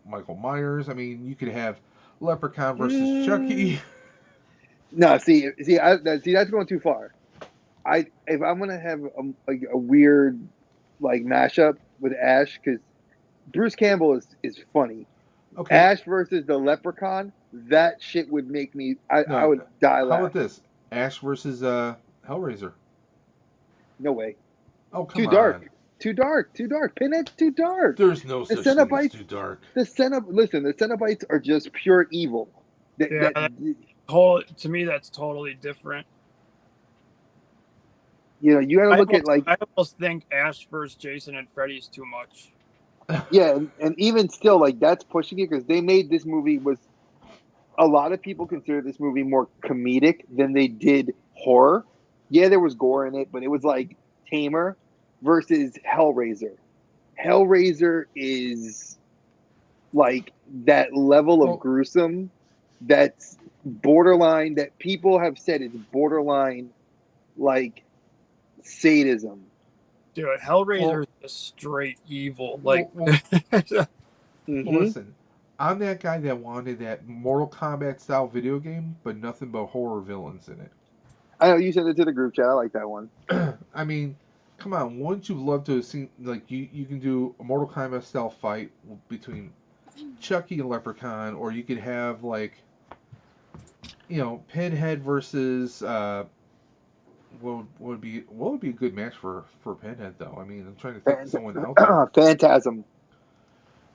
Michael Myers. I mean, you could have Leprechaun versus Chucky. No, see, that's going too far. If I'm gonna have a weird like mashup with Ash, because Bruce Campbell is funny. Okay. Ash versus the Leprechaun, that shit would make me. I would die laughing. How about this? Ash versus Hellraiser. No way. Oh, come on. Too dark. Pinhead's too dark. There's no such thing as too dark. The Cenobites are just pure evil. To me, that's totally different. You know, you gotta look at like. I almost think Ash versus Jason and Freddy's too much. Yeah, and even still, like that's pushing it because they made this movie was. A lot of people consider this movie more comedic than they did horror. Yeah, there was gore in it, but it was like tamer versus Hellraiser. Hellraiser is like that level of gruesome that's borderline, that people have said is borderline like sadism. Dude, Hellraiser is straight evil. Listen, I'm that guy that wanted that Mortal Kombat style video game, but nothing but horror villains in it. I know you sent it to the group chat. I like that one. I mean, come on, wouldn't you love to have seen, like, you can do a Mortal Kombat style fight between Chucky and Leprechaun, or you could have, like, you know, Pinhead versus, what would be a good match for Pinhead, though? I mean, I'm trying to think of someone out there. Phantasm.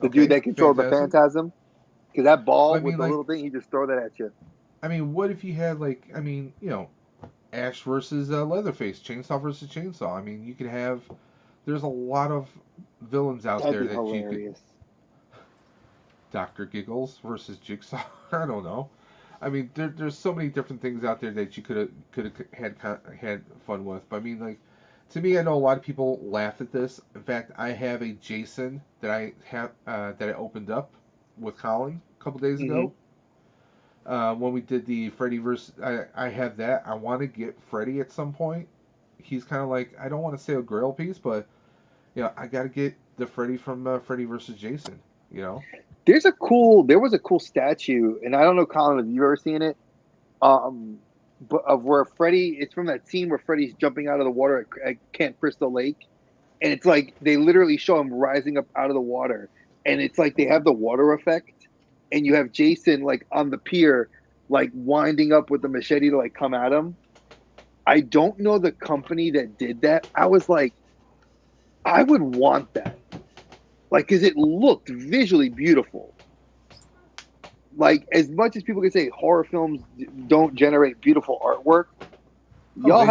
The dude that controlled the Phantasm. Because that ball with the little thing, he just throw that at you. I mean, what if you had, like, I mean, you know, Ash versus Leatherface, Chainsaw versus Chainsaw. I mean, you could have. There's a lot of villains out there that hilarious. You could. Dr. Giggles versus Jigsaw. I don't know. I mean, there's so many different things out there that you could have had fun with. But I mean, like, to me, I know a lot of people laugh at this. In fact, I have a Jason that I opened up with Colin a couple days ago. When we did the Freddy versus, I have that. I want to get Freddy at some point. He's kind of like, I don't want to say a grail piece, but you know, I got to get the Freddy from Freddy versus Jason. You know, there was a cool statue, and I don't know, Colin, have you ever seen it? But of where Freddy, it's from that scene where Freddy's jumping out of the water at Camp Crystal Lake, and it's like they literally show him rising up out of the water, and it's like they have the water effect. And you have Jason like on the pier, like winding up with the machete to like come at him. I don't know the company that did that. I was like, I would want that. Like, because it looked visually beautiful. Like, as much as people can say horror films don't generate beautiful artwork, you guys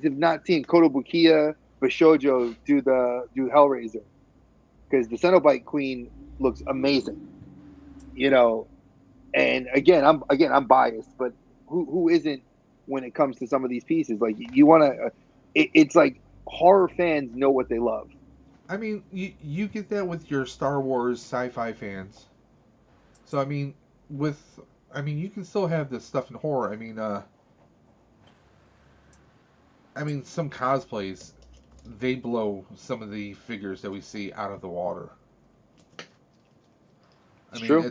have not seen Kotobukiya Bashojo do Hellraiser. Because the Cenobite Queen looks amazing. You know, and again, I'm biased, but who isn't when it comes to some of these pieces? Like, you want to, it's like horror fans know what they love. I mean, you get that with your Star Wars sci-fi fans. So I mean, you can still have this stuff in horror. I mean, some cosplays, they blow some of the figures that we see out of the water. True.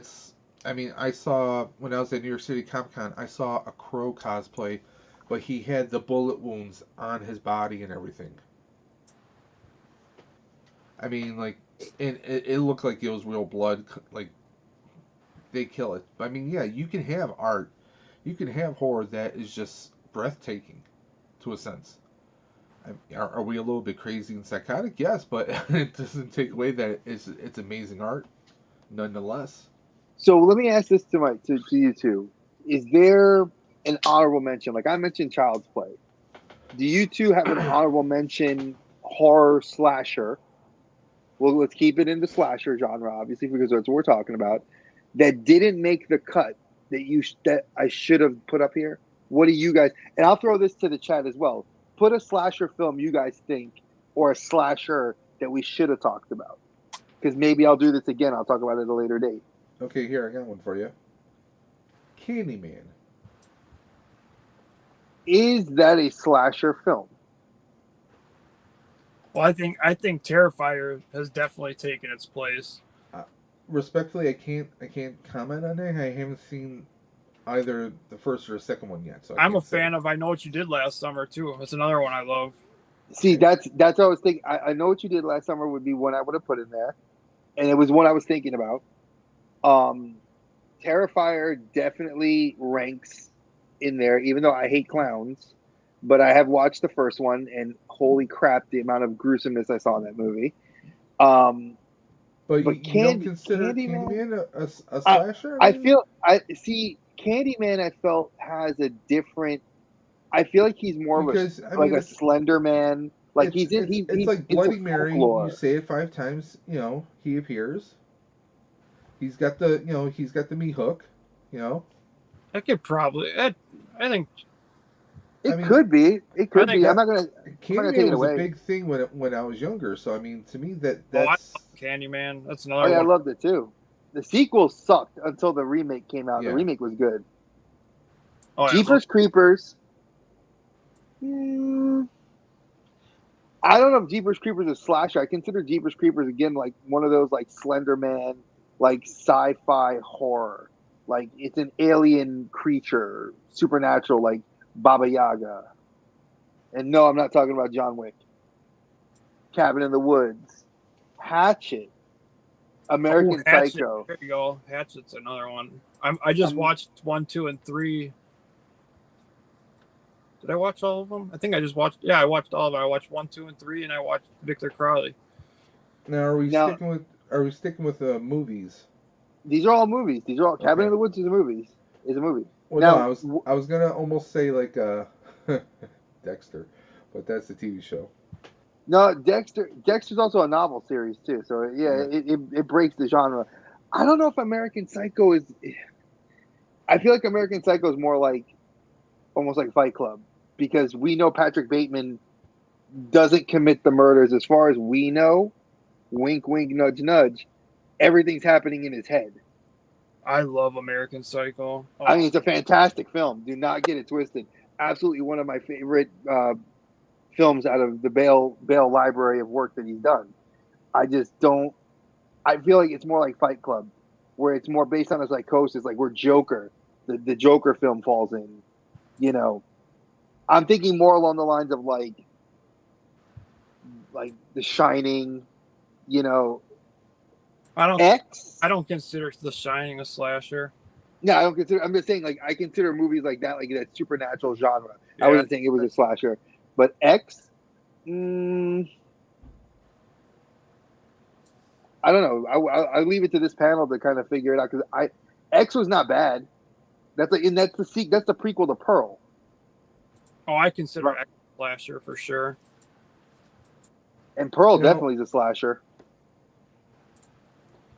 I saw, when I was at New York City Comic Con, I saw a Crow cosplay, but he had the bullet wounds on his body and everything. I mean, like, and it looked like it was real blood, like, they kill it. I mean, yeah, you can have art, you can have horror that is just breathtaking, to a sense. Are we a little bit crazy and psychotic? Yes, but it doesn't take away that it's amazing art. Nonetheless. So let me ask this to you two: is there an honorable mention? Like I mentioned, Child's Play. Do you two have an honorable mention horror slasher? Well, let's keep it in the slasher genre, obviously, because that's what we're talking about. That didn't make the cut that I should have put up here. What do you guys? And I'll throw this to the chat as well. Put a slasher film you guys think, or a slasher that we should have talked about. Because maybe I'll do this again. I'll talk about it at a later date. Okay, here, I got one for you. Candyman. Is that a slasher film? Well, I think Terrifier has definitely taken its place. respectfully, I can't comment on it. I haven't seen either the first or the second one yet. So I'm a fan of I Know What You Did Last Summer too. That's another one I love. See, that's what I was thinking. I Know What You Did Last Summer would be one I would have put in there, and it was one I was thinking about. Terrifier definitely ranks in there, even though I hate clowns. But I have watched the first one, and holy crap, the amount of gruesomeness I saw in that movie. But you don't consider Candyman a slasher? I see Candyman. I felt has a different. I feel like he's more because, of a Slender Man. Like it's like Bloody Mary. You say it 5 times, he appears. He's got the meat hook, I could probably. I think. It could be. I'm not gonna. Candyman was a big thing when I was younger. So I mean, to me that's. I love Candyman. That's another. Oh yeah, one. I loved it too. The sequel sucked until the remake came out. Yeah. The remake was good. Oh, Jeepers Creepers. I don't know if Jeepers Creepers is a slasher. I consider Jeepers Creepers again like one of those like Slender Man, like sci-fi horror. Like it's an alien creature, supernatural, like Baba Yaga. And no, I'm not talking about John Wick. Cabin in the Woods. Hatchet. American Psycho. There you go. Hatchet's another one. I just watched 1, 2, and 3. Did I watch all of them? I think I just watched. Yeah, I watched all of them. I watched 1, 2, and 3, and I watched Victor Crowley. Now, are we sticking with movies? These are all movies. These are all Cabin in the Woods is a movie. Well, now, no, I was gonna almost say like Dexter, but that's the TV show. No, Dexter's also a novel series too. So yeah. It breaks the genre. I don't know if American Psycho is. I feel like American Psycho is more like almost like Fight Club because we know Patrick Bateman doesn't commit the murders as far as we know. Wink, wink, nudge, nudge. Everything's happening in his head. I love American Psycho. Oh. I mean, it's a fantastic film. Do not get it twisted. Absolutely one of my favorite films out of the Bale library of work that he's done. I just don't. I feel like it's more like Fight Club, where it's more based on a psychosis, like where Joker, the Joker film falls in. I'm thinking more along the lines of like The Shining. I don't consider The Shining a slasher. No, I don't consider. I'm just saying, like I consider movies like that supernatural genre. Yeah. I wasn't saying it was a slasher, but X. I don't know. I leave it to this panel to kind of figure it out because X was not bad. That's the prequel to Pearl. Oh, I consider X a slasher for sure. And Pearl definitely is a slasher.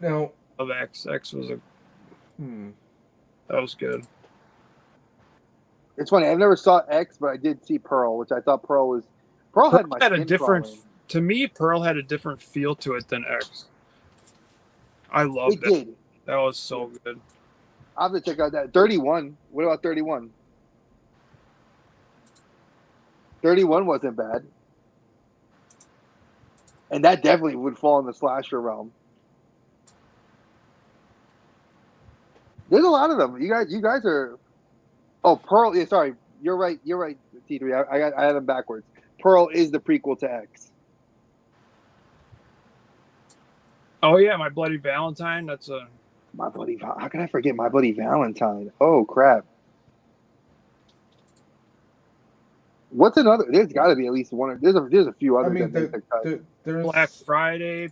No, of X was a. That was good. It's funny. I never saw X, but I did see Pearl, which I thought Pearl had a different. To me, Pearl had a different feel to it than X. I loved it. Did. That was so good. I'll have to check out that 31. What about 31? 31 wasn't bad, and that definitely would fall in the slasher realm. There's a lot of them. You guys are. Oh, Pearl. Yeah, sorry. You're right. T3. I had them backwards. Pearl is the prequel to X. Oh yeah, My Bloody Valentine. That's a. How can I forget My Bloody Valentine? Oh crap. What's another? There's got to be at least one. There's a few others. I mean, there's Black Friday,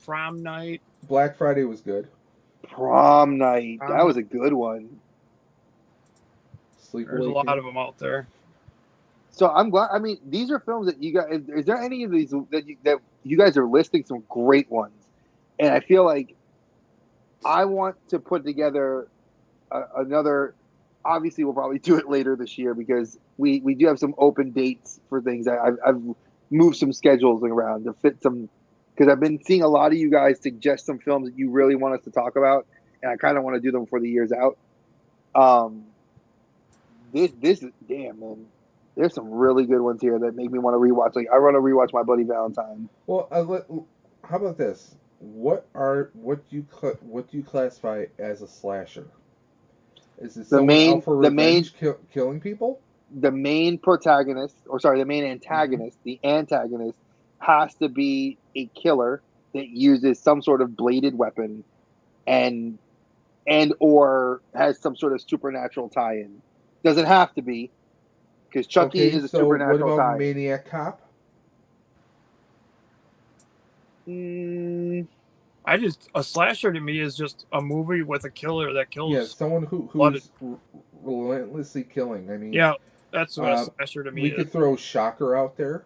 Prom Night. Black Friday was good. Prom Night. That was a good one. There's a lot of them out there. So I'm glad. I mean, these are films that you guys. Is there any of these that you guys are listing some great ones? And I feel like I want to put together another. Obviously, we'll probably do it later this year because we do have some open dates for things. I've moved some schedules around to fit some. Because I've been seeing a lot of you guys suggest some films that you really want us to talk about, and I kind of want to do them for the years out. This is damn man. There's some really good ones here that make me want to rewatch. Like I want to rewatch My Bloody Valentine. Well, how about this? what do you classify as a slasher? Is it The someone out main, for the main, revenge, killing people? the main protagonist, or sorry, the main antagonist, the antagonist has to be a killer that uses some sort of bladed weapon and or has some sort of supernatural tie-in. Doesn't have to be, because Chucky Okay, is a so what supernatural about tie-in. Maniac Cop? A slasher to me is just a movie with a killer that kills. Yeah, someone who's relentlessly killing. I mean, yeah, that's what a slasher to me we is. could throw Shocker out there.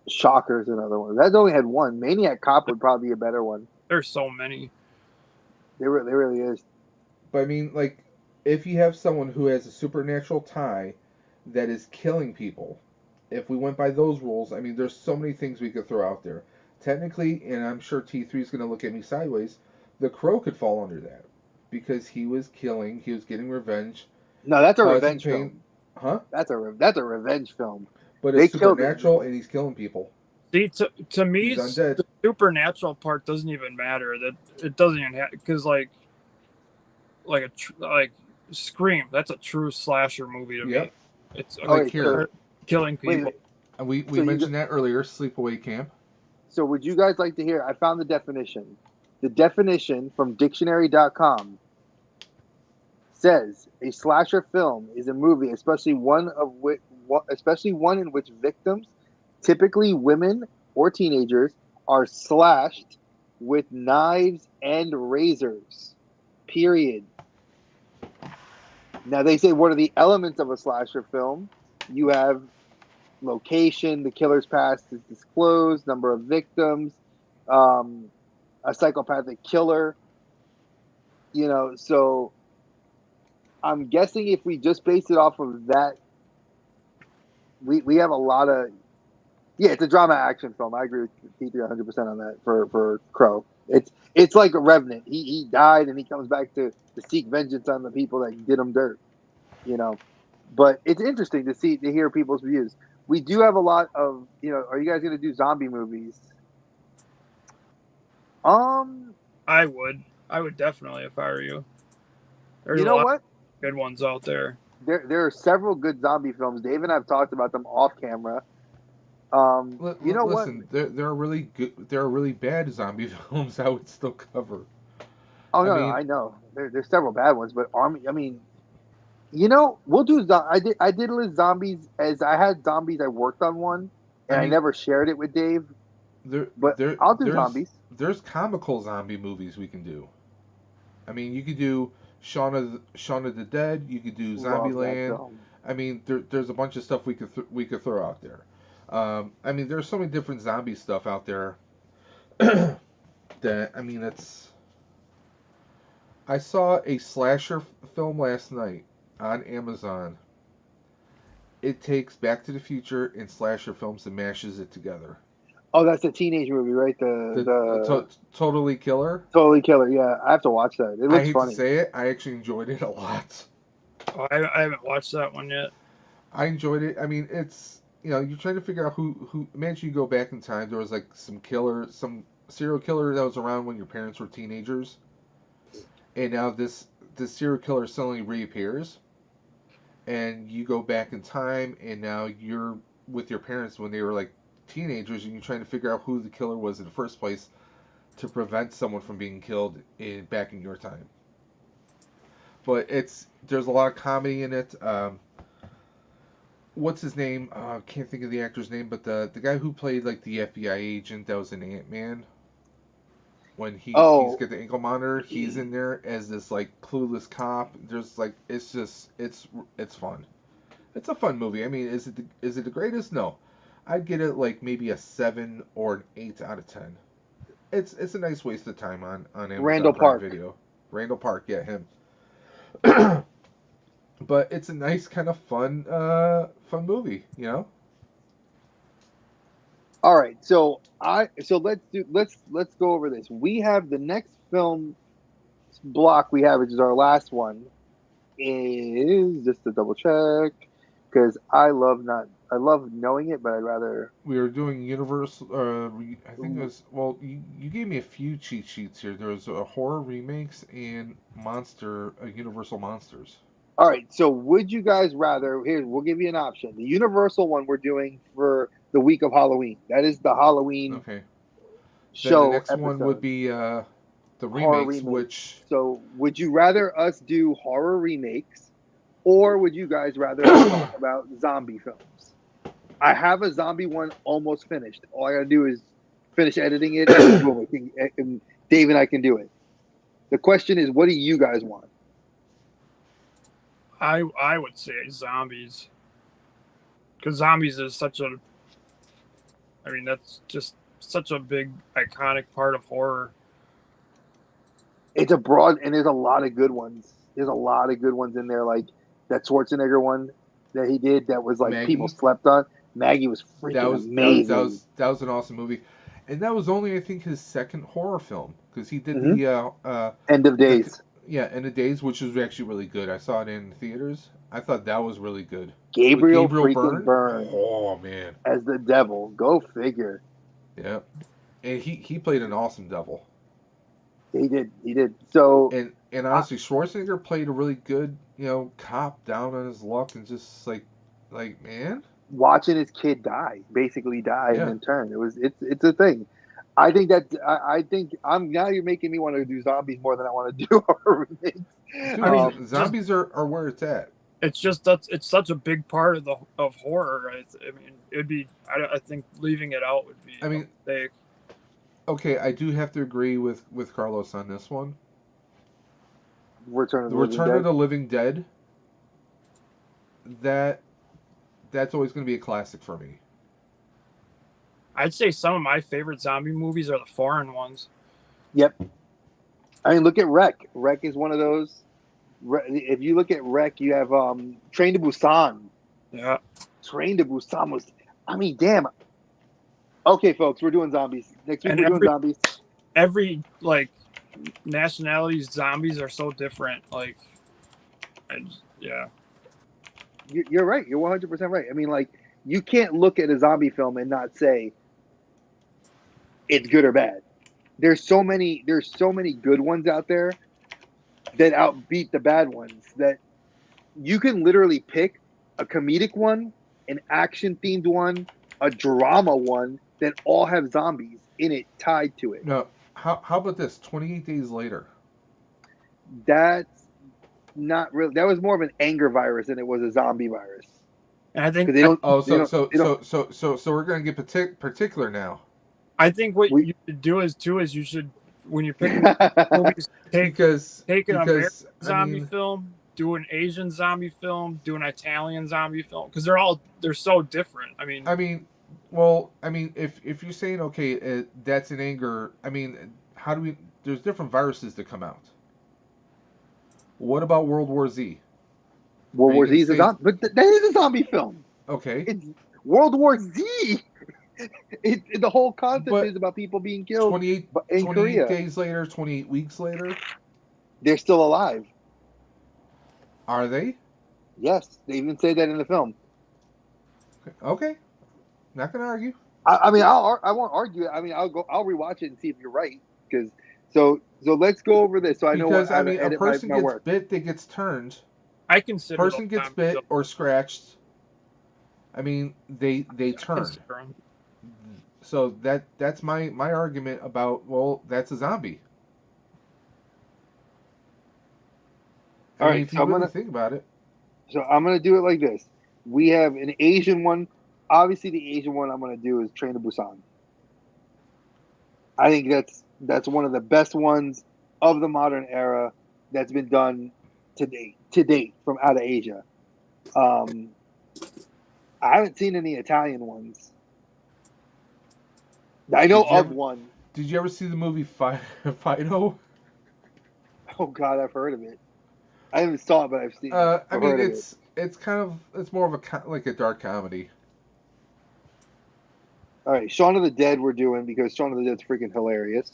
Shocker's another one. That's only had one. Maniac Cop would probably be a better one. There's so many. There really is. But I mean, like, if you have someone who has a supernatural tie that is killing people, if we went by those rules, I mean, there's so many things we could throw out there. Technically, and I'm sure T3 is going to look at me sideways, The Crow could fall under that because he was killing, he was getting revenge. No, that's a revenge film. Huh? That's a revenge film. But it's supernatural and he's killing people. See, to me, the supernatural part doesn't even matter. That it doesn't even have, because like Scream, that's a true slasher movie to me. It's killing people. We mentioned that earlier, Sleepaway Camp. So would you guys like to hear? I found the definition. The definition from dictionary.com says a slasher film is a movie, especially one in which victims, typically women or teenagers, are slashed with knives and razors. Period. Now they say, what are the elements of a slasher film? You have location, the killer's past is disclosed, number of victims, a psychopathic killer. You know, so I'm guessing if we just base it off of that, we have a lot of, it's a drama action film. I agree with T3 100% on that for Crow. It's like a Revenant. He died and he comes back to seek vengeance on the people that did him dirt, you know. But it's interesting to hear people's views. We do have a lot of, are you guys going to do zombie movies? I would definitely if I were you. There's a lot of good ones out there. There are several good zombie films. Dave and I've talked about them off camera. Listen, there are really good, there are really bad zombie films I would still cover. Oh no, I know there's several bad ones, but we'll do. I did list zombies as I had zombies. I worked on one, and I never shared it with Dave. I'll do zombies. There's comical zombie movies we can do. I mean, you could do Shaun of the Dead. You could do Zombieland. I mean, there's a bunch of stuff we could throw out there. I mean, there's so many different zombie stuff out there that, I mean, it's. I saw a slasher film last night on Amazon. It takes Back to the Future and slasher films and mashes it together. Oh, that's a teenage movie, right? Totally Killer. Totally Killer. Yeah, I have to watch that. It looks funny. I hate to say it, I actually enjoyed it a lot. Oh, I haven't watched that one yet. I enjoyed it. I mean, it's, you're trying to figure out who. Imagine you go back in time. There was like some serial killer that was around when your parents were teenagers, and now this serial killer suddenly reappears, and you go back in time, and now you're with your parents when they were like teenagers, and you're trying to figure out who the killer was in the first place to prevent someone from being killed back in your time. But there's a lot of comedy in it. What's his name? I can't think of the actor's name, but the guy who played like the FBI agent that was in Ant-Man, when he's got the ankle monitor, he's in there as this like clueless cop. There's like it's fun. It's a fun movie. I mean, is it the greatest? No. I'd get it like maybe a 7 or an 8 out of 10. It's a nice waste of time on Amazon Randall Prime Park. Video. Randall Park, yeah, him. But it's a nice kind of fun movie, All right, so let's go over this. We have the next film block we have, which is our last one, is just to double check because I love not I love knowing it, but I'd rather. We were doing Universal. I think it was. Well, you gave me a few cheat sheets here. There was a horror remakes and Universal monsters. All right. So, would you guys rather? Here, we'll give you an option. The Universal one we're doing for the week of Halloween. That is the Halloween. Okay. Show. Then the next episode. one would be the remakes, which. So, would you rather us do horror remakes, or would you guys rather talk about zombie films? I have a zombie one almost finished. All I gotta do is finish editing it, and boom, and Dave and I can do it. The question is, what do you guys want? I would say zombies, because zombies is such a. I mean, that's just such a big iconic part of horror. It's a broad, and there's a lot of good ones. There's a lot of good ones in there, like that Schwarzenegger one that he did that was like Maggie. People slept on. Maggie was freaking amazing. That was an awesome movie, and that was only I think his second horror film because he did the End of Days. End of Days, which was actually really good. I saw it in theaters. I thought that was really good. Gabriel Byrne. Oh man, as the devil. Go figure. Yeah, and he played an awesome devil. He did. So and honestly, Schwarzenegger played a really good cop down on his luck and just like man. Watching his kid basically die and then turn. It's a thing. I think now you're making me want to do zombies more than I want to do horror remakes. I mean, zombies are where it's at. It's just it's such a big part of horror. I mean, it'd be. I think leaving it out would be. I mean, okay, I do have to agree with Carlos on this one. Return of the Living Dead. That's always going to be a classic for me. I'd say some of my favorite zombie movies are the foreign ones. Yep. I mean, look at Wreck. Wreck is one of those. If you look at Wreck, you have Train to Busan. Yeah. Train to Busan was. I mean, damn. Okay, folks, we're doing zombies. Next week we're doing zombies. Every nationality's zombies are so different. Yeah. You're right. You're 100% right. I mean, you can't look at a zombie film and not say it's good or bad. There's so many good ones out there that outbeat the bad ones that you can literally pick a comedic one, an action themed one, a drama one that all have zombies in it tied to it. No, how about this? 28 Days Later. That's not really. That was more of an anger virus than it was a zombie virus. And I think they don't. So we're gonna get particular now. I think what you should do is you should, when you're picking movies, take an American zombie film, do an Asian zombie film, do an Italian zombie film, because they're so different. I mean, if you're saying okay, that's an anger. I mean, how do we? There's different viruses that come out. What about World War Z? World War Z is a zombie, but that is a zombie film. Okay, it's World War Z. The whole concept is about people being killed. 28 Korea. Days later, 28 weeks later, they're still alive. Are they? Yes, they even say that in the film. Okay, not gonna argue. I mean, I won't argue. I mean, I'll rewatch it and see if you're right. Because so let's go over this. So I know what a person gets bit, they gets turned. I consider person gets bit or scratched. I mean, they turn. So that's my argument about that's a zombie. All right, if you really think about it. So I'm gonna do it like this. We have an Asian one. Obviously, the Asian one I'm gonna do is Train to Busan. I think that's one of the best ones of the modern era that's been done to date from out of Asia. I haven't seen any Italian ones. I know of one. Did you ever see the movie Fido? Oh God, I've heard of it. I haven't saw it, but I've seen. I mean, it's more of a dark comedy. All right, Shaun of the Dead we're doing because Shaun of the Dead's freaking hilarious.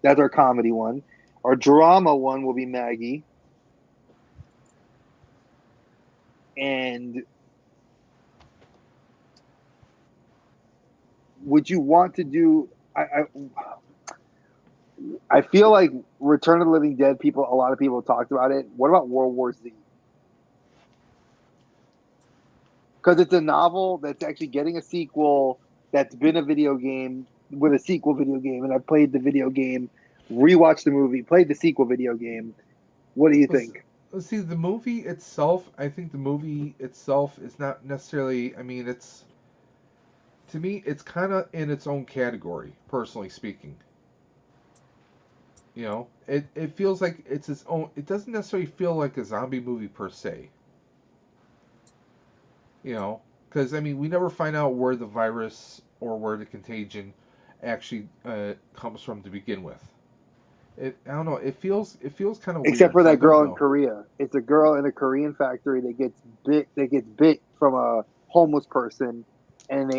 That's our comedy one. Our drama one will be Maggie. And would you want to do? I feel like Return of the Living Dead. A lot of people talked about it. What about World War Z? Because it's a novel that's actually getting a sequel. That's been a video game with a sequel video game, and I played the video game, rewatched the movie, played the sequel video game. What do you think? Let's see, the movie itself, I think the movie itself is not necessarily, I mean, to me, it's kind of in its own category, personally speaking. You know, it feels like it's its own, it doesn't necessarily feel like a zombie movie per se. You know, because, I mean, we never find out where the virus or where the contagion actually comes from to begin with. I don't know. It feels kind of weird. Except for that girl in Korea. It's a girl in a Korean factory that gets bit from a homeless person, and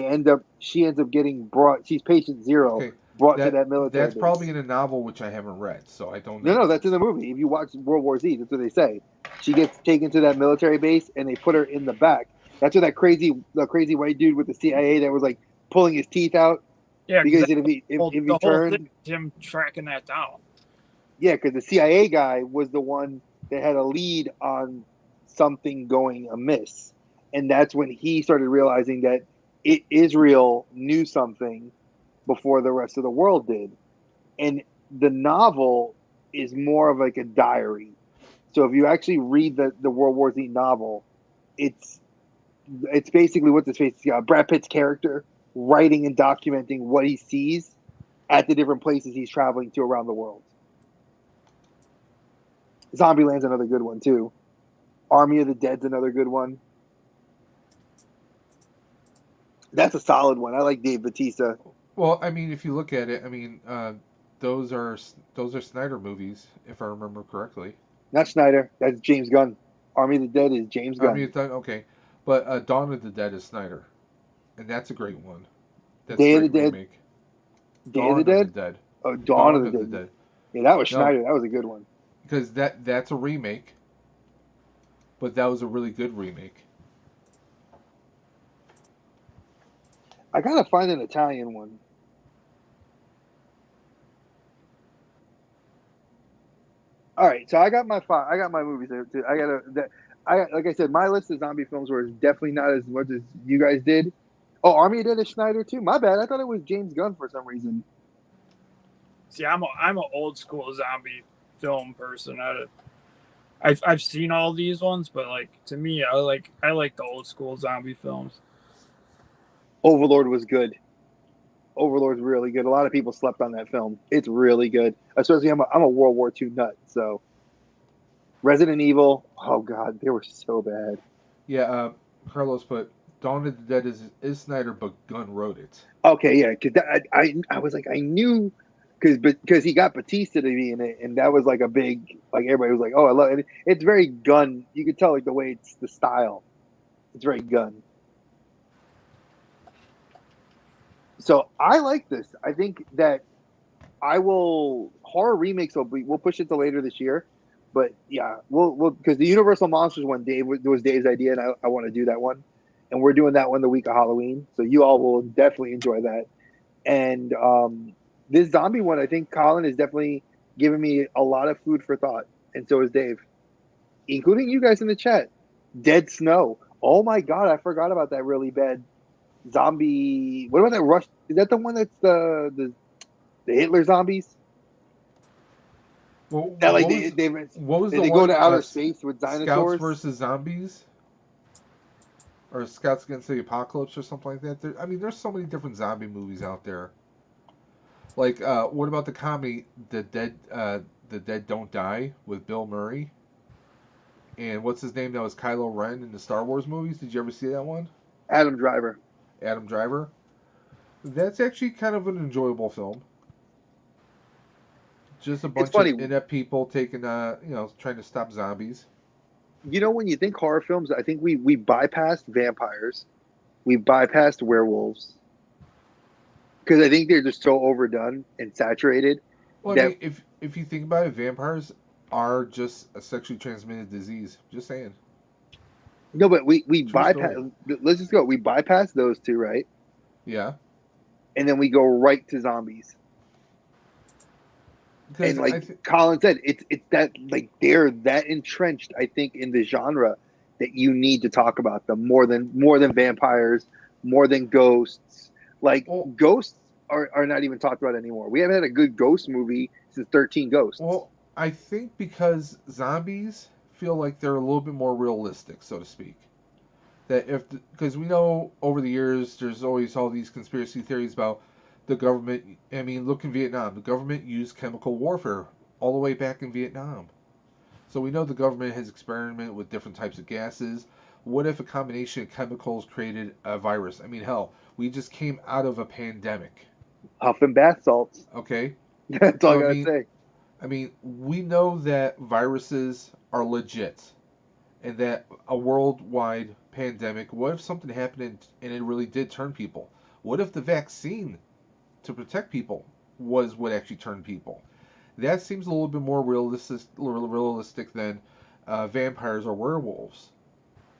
she ends up getting brought. She's patient zero. Okay. Brought to that military That's base. Probably in a novel, which I haven't read, so I don't know. No, that's in the movie. If you watch World War Z, that's what they say. She gets taken to that military base, and they put her in the back. That's what the crazy white dude with the CIA that was like pulling his teeth out. Yeah, because if he turned, him tracking that down. Yeah, because the CIA guy was the one that had a lead on something going amiss, and that's when he started realizing that Israel knew something before the rest of the world did. And the novel is more of like a diary. So if you actually read the World War Z novel, it's basically what this face Brad Pitt's character writing and documenting what he sees at the different places he's traveling to around the world. Zombieland's another good one too. Army of the Dead's another good one. That's a solid one. I like Dave Bautista. Well, I mean, if you look at it, I mean, those are Snyder movies, if I remember correctly. Not Snyder. That's James Gunn. Army of the Dead is James Gunn. Army of the Dead, okay, but Dawn of the Dead is Snyder, and that's a great one. That's Day of the Dead. Remake. Day of the Dead. Oh, Dawn of the Dead. Yeah, that was Schneider. That was a good one. Because that's a remake, but that was a really good remake. I gotta find an Italian one. All right, so I got my movies there too. Like I said, my list of zombie films was definitely not as much as you guys did. Oh, Army of the Dead is Schneider too. My bad. I thought it was James Gunn for some reason. See, I'm an old school zombie film person. I've seen all these ones, but like to me, I like the old school zombie films. Overlord was good. Overlord's really good. A lot of people slept on that film. It's really good. Especially I'm a World War II nut, so Resident Evil, oh god, they were so bad. Yeah, Carlos put Dawn of the Dead is Snyder, but Gunn wrote it. Okay, yeah, because I was like, I knew because he got Bautista to be in it, and that was like a big, like everybody was like, oh, I love it. It's very Gunn. You can tell like the way it's the style. It's very Gunn. So I like this. I think that horror remakes we'll push it to later this year, but yeah, we'll because the Universal Monsters one was Dave's idea, and I want to do that one, and we're doing that one the week of Halloween, so you all will definitely enjoy that. And this zombie one, I think Colin is definitely giving me a lot of food for thought, and so is Dave, including you guys in the chat. Dead Snow. Oh my god, I forgot about that really bad zombie. What about that Rush? Is that the one that's the Hitler zombies? Well, that like they go to outer space with dinosaurs? Scouts versus Zombies, or Scouts Against the Apocalypse, or something like that. There's so many different zombie movies out there. Like, what about the comedy The Dead Don't Die with Bill Murray? And what's his name? That was Kylo Ren in the Star Wars movies. Did you ever see that one? Adam Driver. That's actually kind of an enjoyable film. Just a bunch of inept people taking, trying to stop zombies. You know, when you think horror films, I think we bypassed vampires. We bypassed werewolves. Because I think they're just so overdone and saturated. Well, I mean, if you think about it, vampires are just a sexually transmitted disease. Just saying. No, but we bypass. Let's just go. We bypass those two, right? Yeah. and then we go right to zombies. And like Colin said, it's that like they're that entrenched, I think, in the genre that you need to talk about them more than vampires, more than ghosts. Like ghosts are not even talked about anymore. We haven't had a good ghost movie since 13 Ghosts. Well, I think because zombies feel like they're a little bit more realistic, so to speak. That because we know over the years there's always all these conspiracy theories about the government. I mean, look in Vietnam. The government used chemical warfare all the way back in Vietnam. So we know the government has experimented with different types of gases. What if a combination of chemicals created a virus? I mean, hell, we just came out of a pandemic. Huffing bath salts. Okay. That's all I gotta say. I mean, we know that viruses are legit, and that a worldwide pandemic. What if something happened and it really did turn people? What if the vaccine to protect people was what actually turned people? That seems a little bit more realistic than vampires or werewolves.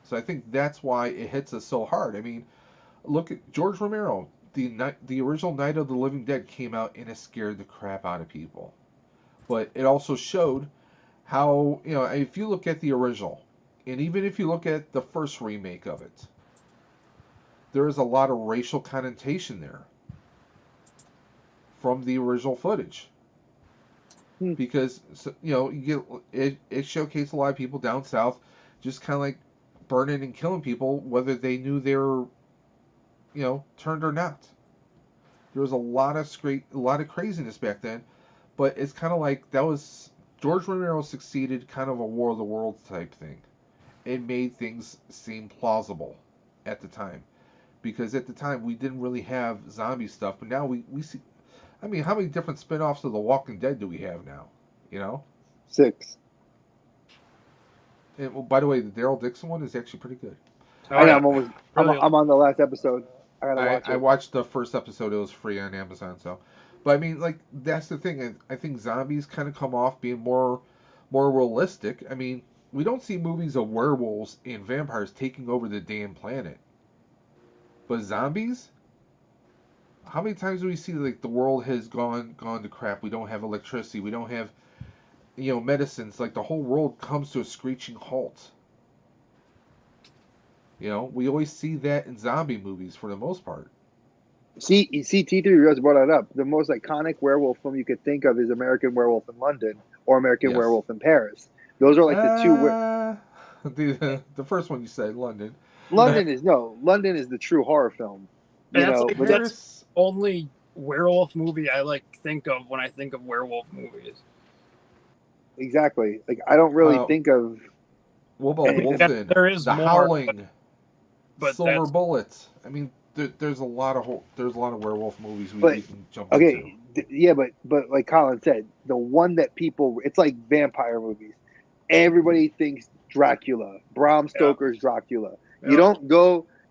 So I think that's why it hits us so hard. I mean, look at George Romero. The original Night of the Living Dead came out and it scared the crap out of people. But it also showed how, if you look at the original, and even if you look at the first remake of it, there is a lot of racial connotation there from the original footage. Because, you get it showcased a lot of people down south just kind of like burning and killing people, whether they knew they were, turned or not. There was a lot of craziness back then, but it's kind of like that was George Romero succeeded, kind of a War of the Worlds type thing. It made things seem plausible at the time, because at the time we didn't really have zombie stuff, but now we see. I mean, how many different spin-offs of The Walking Dead do we have now? 6. And, well, by the way, the Daryl Dixon one is actually pretty good. I'm on the last episode. I gotta watch it. I watched the first episode. It was free on Amazon. So, but I mean, like that's the thing. I think zombies kind of come off being more realistic. I mean, we don't see movies of werewolves and vampires taking over the damn planet, but zombies. How many times do we see like the world has gone to crap? We don't have electricity. We don't have, medicines. Like the whole world comes to a screeching halt. We always see that in zombie movies for the most part. See, T3 just brought it up. The most iconic werewolf film you could think of is American Werewolf in London or American Werewolf in Paris. Those are like the two. The first one you said, London. London is the true horror film. That's the only werewolf movie I think of when I think of werewolf movies. Exactly. Like I don't really think of. What about Wolfen? There is The more, Howling, but Silver Bullets. I mean, there's a lot of werewolf movies we can jump into. Yeah, but like Colin said, the one that it's like vampire movies. Everybody thinks Dracula, Bram Stoker's Dracula. Yeah.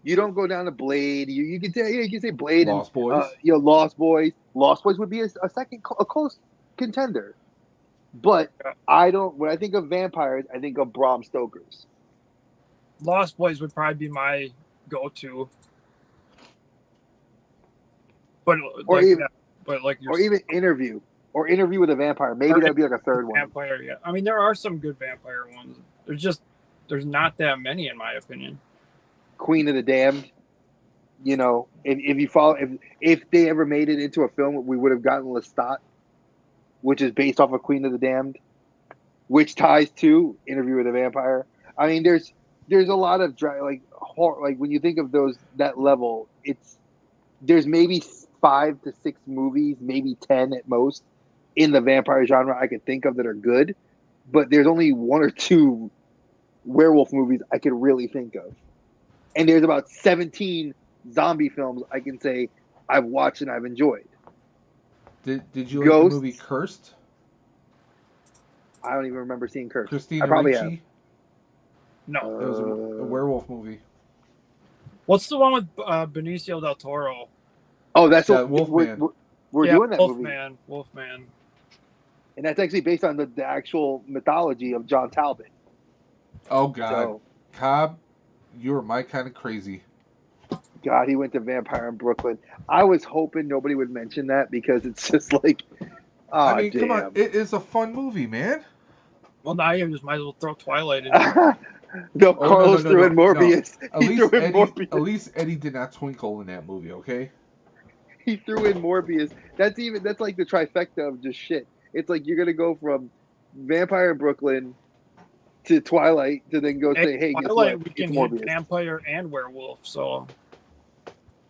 You don't go down to Blade. You can say Blade. Lost Boys. Lost Boys. Lost Boys would be a close contender. But when I think of vampires, I think of Bram Stoker's. Lost Boys would probably be my go-to. But even Interview with a Vampire. Maybe that'd be like a third one. Vampire, yeah. I mean, there are some good vampire ones. There's not that many in my opinion. Queen of the Damned. If you follow, if they ever made it into a film, we would have gotten Lestat, which is based off of Queen of the Damned, which ties to Interview with a Vampire. I mean, there's a lot of horror, like when you think of that level, there's maybe 5 to 6 movies, maybe 10 at most, in the vampire genre I could think of that are good, but there's only 1 or 2 werewolf movies I could really think of, and there's about 17 zombie films I can say I've watched and I've enjoyed. Did you like the movie Cursed? I don't even remember seeing Cursed. Christina Ricci? Have. No. It was a werewolf movie. What's the one with Benicio del Toro? Oh, that's Wolfman. We're doing that movie. Wolfman. And that's actually based on the actual mythology of John Talbot. Oh, God. Cobb, you're my kind of crazy. God, he went to Vampire in Brooklyn. I was hoping nobody would mention that because it's just like, I mean, come on, it is a fun movie, man. Well, now you just might as well throw Twilight in there. No, Carlos threw in Morbius. At least Eddie did not twinkle in that movie, okay? He threw in Morbius. That's like the trifecta of just shit. It's like you're gonna go from Vampire in Brooklyn to Twilight to then go say, hey, guess what? We can hit vampire and werewolf. So,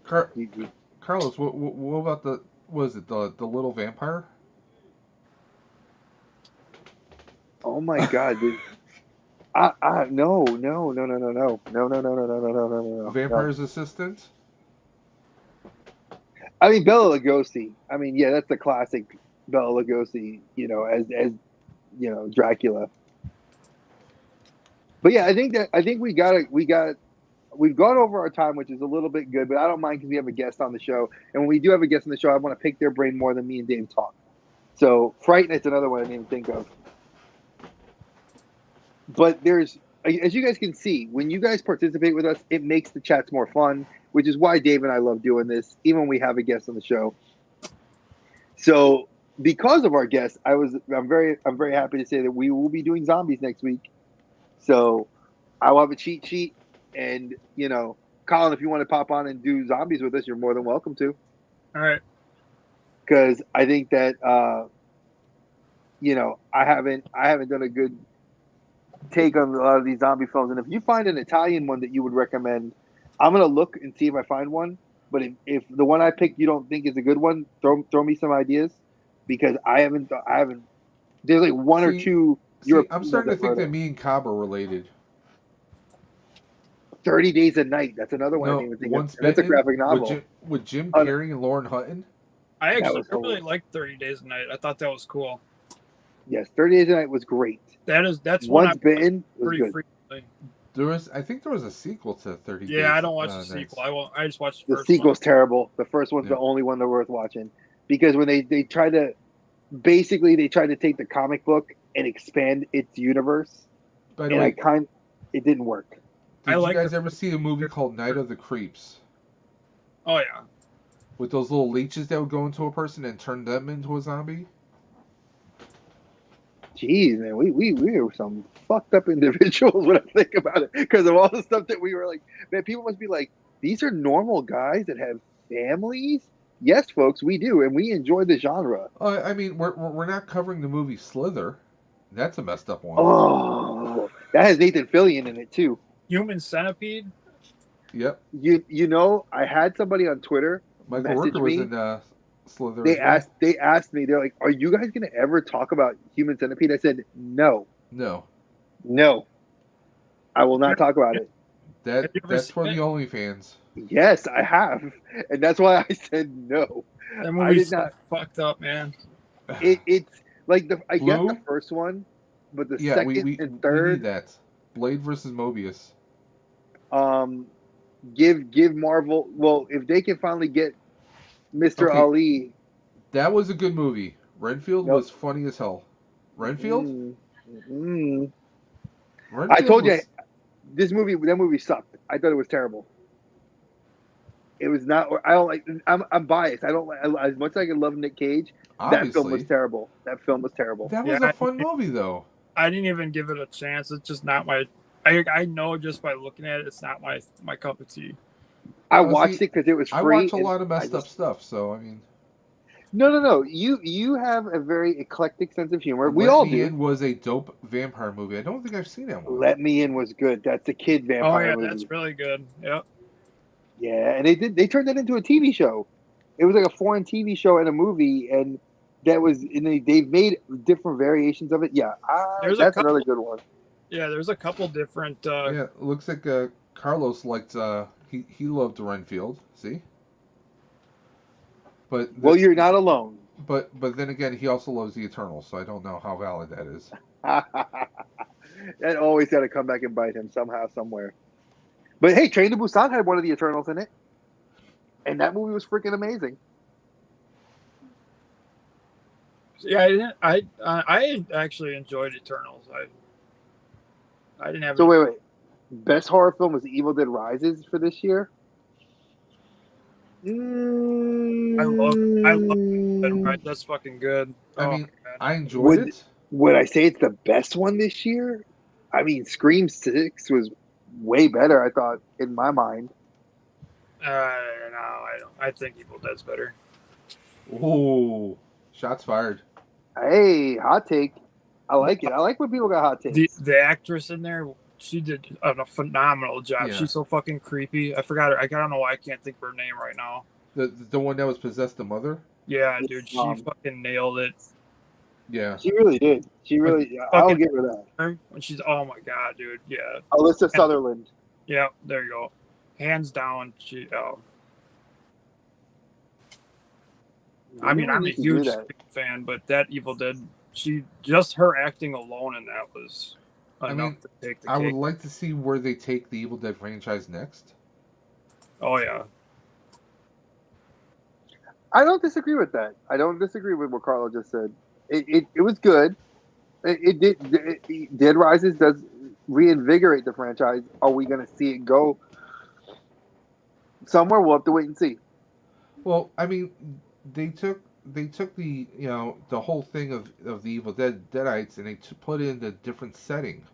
Carlos, what about the little vampire? Oh my God, dude. No. Vampire's assistant? I mean, Bela Lugosi. I mean, yeah, that's the classic Bela Lugosi, as Dracula. But yeah, I think we've gone over our time, which is a little bit good, but I don't mind because we have a guest on the show. And when we do have a guest on the show, I want to pick their brain more than me and Dave talk. So Fright Night's another one I didn't even think of. But as you guys can see, when you guys participate with us, it makes the chats more fun, which is why Dave and I love doing this, even when we have a guest on the show. So because of our guest, I'm very happy to say that we will be doing zombies next week. So I will have a cheat sheet, and Colin, if you want to pop on and do zombies with us, you're more than welcome to. All right. Because I think that I haven't done a good take on a lot of these zombie films, and if you find an Italian one that you would recommend, I'm gonna look and see if I find one. But if the one I picked you don't think is a good one, throw me some ideas, because I haven't. There's like one or two. I'm starting to think that me and Cobb are related. 30 Days a Night. That's another one I didn't even think of. That's a graphic novel. With Jim Carrey and Lauren Hutton. I actually really liked 30 Days a Night. I thought that was cool. Yes, 30 Days a Night was great. That's Once Bitten was good. Frequently. I think there was a sequel to 30 Days. Yeah, I don't watch the sequel. I just watched the first sequel's terrible. The first one's the only one that's worth watching, because when they try to take the comic book and expand its universe, by the way, it didn't work. Did you guys ever see a movie called Night of the Creeps? Oh yeah, with those little leeches that would go into a person and turn them into a zombie. Jeez, man, we were some fucked up individuals when I think about it, because of all the stuff that we were like. Man, people must be like, these are normal guys that have families. Yes, folks, we do, and we enjoy the genre. I mean, we're not covering the movie Slither. That's a messed up one. Oh, that has Nathan Fillion in it too. Human Centipede. Yep. I had somebody on Twitter. Michael Rooker was in Slither. They asked me. They're like, "Are you guys going to ever talk about Human Centipede?" I said, "No, I will not talk about it." That's for the OnlyFans. Yes, I have, and that's why I said no. That movie's fucked up, man. It's like I get the first one, but the second and third. We need that. Blade versus Mobius. Give Marvel. Well, if they can finally get Mr. Ali. That was a good movie. Renfield was funny as hell. Renfield? Renfield I told you that movie sucked. I thought it was terrible. It was not. I don't like. I'm biased. I don't like, as much as I can love Nick Cage. Obviously. That film was terrible. That was a fun movie, though. I didn't even give it a chance. It's just not my. I know just by looking at it, it's not my cup of tea. I watched it because it was free. I watch a lot of messed up stuff, so I mean. No. You have a very eclectic sense of humor. We all do. Let Me In was a dope vampire movie. I don't think I've seen that one. Let Me In was good. That's a kid vampire movie. That's really good. Yep. Yeah, and they turned that into a TV show. It was like a foreign TV show and a movie, and they've made different variations of it. Yeah, that's a really good one. Yeah, there's a couple different. Looks like Carlos liked. He loved Renfield. See. But you're not alone. But then again, he also loves the Eternals, so I don't know how valid that is. That always got to come back and bite him somehow, somewhere. But hey, Train to Busan had one of the Eternals in it, and that movie was freaking amazing. Yeah, I actually enjoyed Eternals. I didn't have. So wait. Best horror film was Evil Dead Rises for this year. I love it. That's fucking good. I mean, I enjoyed it. Would I say it's the best one this year? I mean, Scream 6 was way better, I thought, in my mind. No, I don't. I think Evil Dead's better. Ooh, shots fired. Hey, hot take. I like it. I like when people got hot takes. The actress in there, she did a phenomenal job. Yeah. She's so fucking creepy. I forgot her. I don't know why I can't think of her name right now. The one that was possessed the mother? Yeah, dude. She fucking nailed it. Yeah. She really did. She really. I'll give her that. When she's, oh my god, dude. Yeah. Alyssa Sutherland. Yeah, there you go. Hands down. I mean, I'm a huge fan, but that Evil Dead, her acting alone in that was enough to take the cake. I would like to see where they take the Evil Dead franchise next. Oh, yeah. I don't disagree with that. I don't disagree with what Carlo just said. It was good. Dead Rises does reinvigorate the franchise. Are we going to see it go somewhere? We'll have to wait and see. Well, I mean, they took the the whole thing of the Evil Deadites and they put it in a different setting.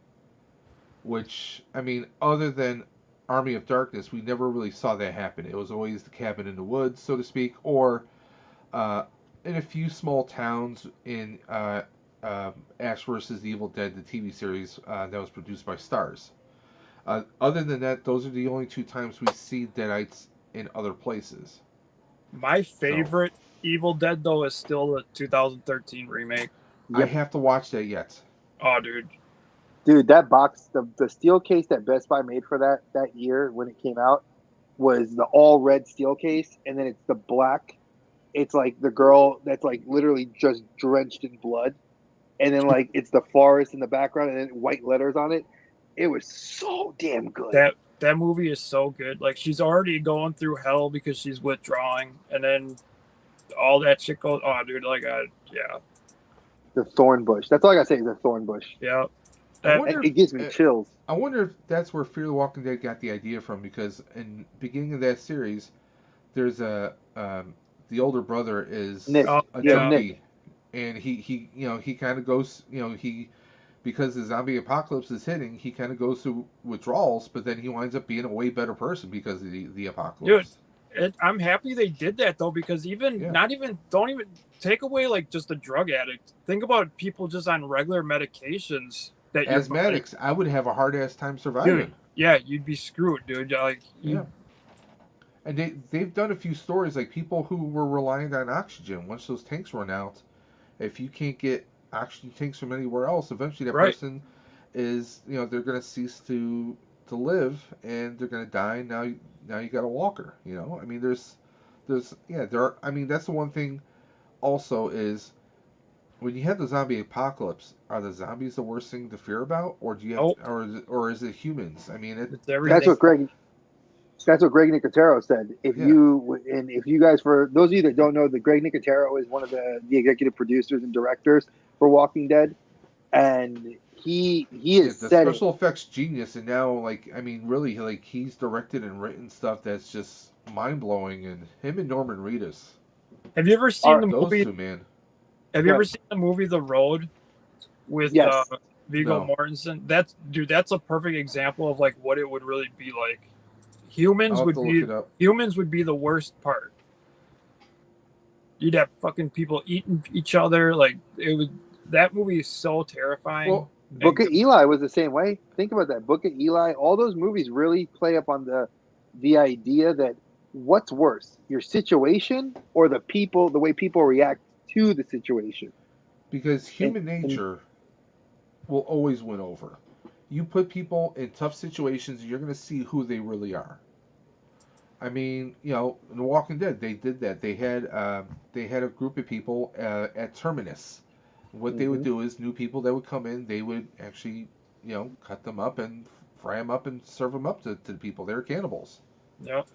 Which, I mean, other than Army of Darkness, we never really saw that happen. It was always the cabin in the woods, so to speak, or in a few small towns in Ash vs. the Evil Dead, the TV series that was produced by Starz. Other than that, those are the only two times we see Deadites in other places. My favorite Evil Dead, though, is still the 2013 remake. Yep. I have to watch that yet. Oh, dude. Dude, that box, the steel case that Best Buy made for that year when it came out was the all red steel case, and then it's the black. It's like the girl that's like literally just drenched in blood, and then like it's the forest in the background, and then white letters on it. It was so damn good. That movie is so good. Like, she's already going through hell because she's withdrawing, and then all that shit goes. Oh, dude, like, yeah. The thorn bush. That's all I gotta say is the thorn bush. Yeah. It gives me chills. I wonder if that's where Fear the Walking Dead got the idea from, because in the beginning of that series, there's the older brother is Nick. a junkie, and he kind of goes, because the zombie apocalypse is hitting, he kind of goes through withdrawals, but then he winds up being a way better person because of the apocalypse. Dude, I'm happy they did that though, because don't even take away like just a drug addict. Think about people just on regular medications. Asthmatics, I would have a hard ass time surviving. Dude, yeah, you'd be screwed, dude. And they've done a few stories, like people who were relying on oxygen. Once those tanks run out, if you can't get oxygen tanks from anywhere else, eventually that person is, they're going to cease to live, and they're going to die. Now you got a walker. I mean, I mean, that's the one thing. Also, is when you have the zombie apocalypse, are the zombies the worst thing to fear about, or do you have, or is it humans? I mean, that's what Greg Nicotero said. If you guys, for those of you that don't know, Greg Nicotero is one of the executive producers and directors for Walking Dead, and he is the special effects genius. And now, really, he's directed and written stuff that's just mind blowing. And him and Norman Reedus. Have you ever seen the movie? Those two, man. Have you ever seen the movie The Road with Viggo Mortensen? That's a perfect example of like what it would really be like. Humans would be the worst part. You'd have fucking people eating each other. Like, that movie is so terrifying. Well, Book of Eli was the same way. Think about that. Book of Eli, all those movies really play up on the idea that what's worse, your situation or the way people react to the situation. Because human nature will always win over. You put people in tough situations, you're going to see who they really are. I mean, in The Walking Dead, they did that. They had a group of people at Terminus. What they would do is new people that would come in, they would actually, cut them up and fry them up and serve them up to the people. They were cannibals. Yep.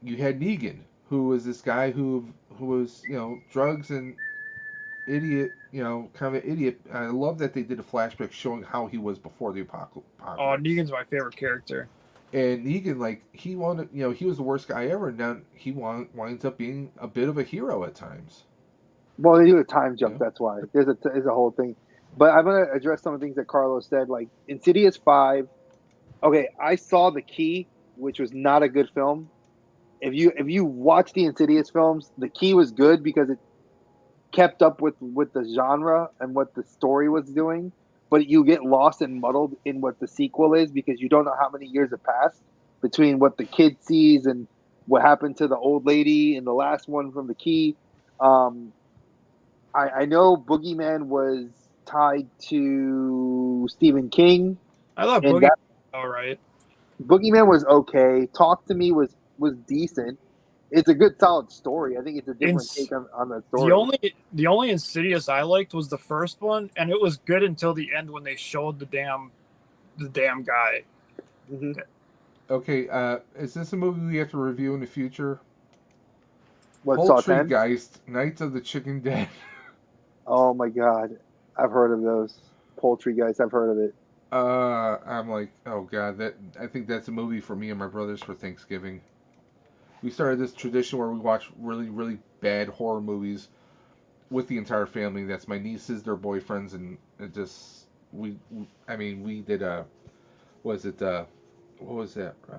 You had Negan, who was this guy who was, drugs and idiot, kind of an idiot. I love that they did a flashback showing how he was before the apocalypse. Oh, Negan's my favorite character. And Negan, like, he wanted, he was the worst guy ever. And now he winds up being a bit of a hero at times. Well, they do a time jump. That's why there's a whole thing. But I'm gonna address some of the things that Carlos said, like Insidious 5. Okay, I saw The Key, which was not a good film. If you watch the Insidious films, The Key was good because it kept up with the genre and what the story was doing, but you get lost and muddled in what the sequel is because you don't know how many years have passed between what the kid sees and what happened to the old lady in the last one from The Key. I know Boogeyman was tied to Stephen King. I thought Boogeyman was all right. Boogeyman was okay. Talk to Me was decent. It's a good, solid story. I think it's a different take on that story. The only Insidious I liked was the first one, and it was good until the end when they showed the damn guy. Mm-hmm. Okay, is this a movie we have to review in the future? What, Poultrygeist, Knights of the Chicken Dead. Oh my God, I've heard of those. Poultrygeist, I've heard of it. I'm like, oh God, I think that's a movie for me and my brothers for Thanksgiving. We started this tradition where we watch really, really bad horror movies with the entire family. That's my nieces, their boyfriends, and it just we did what was that? I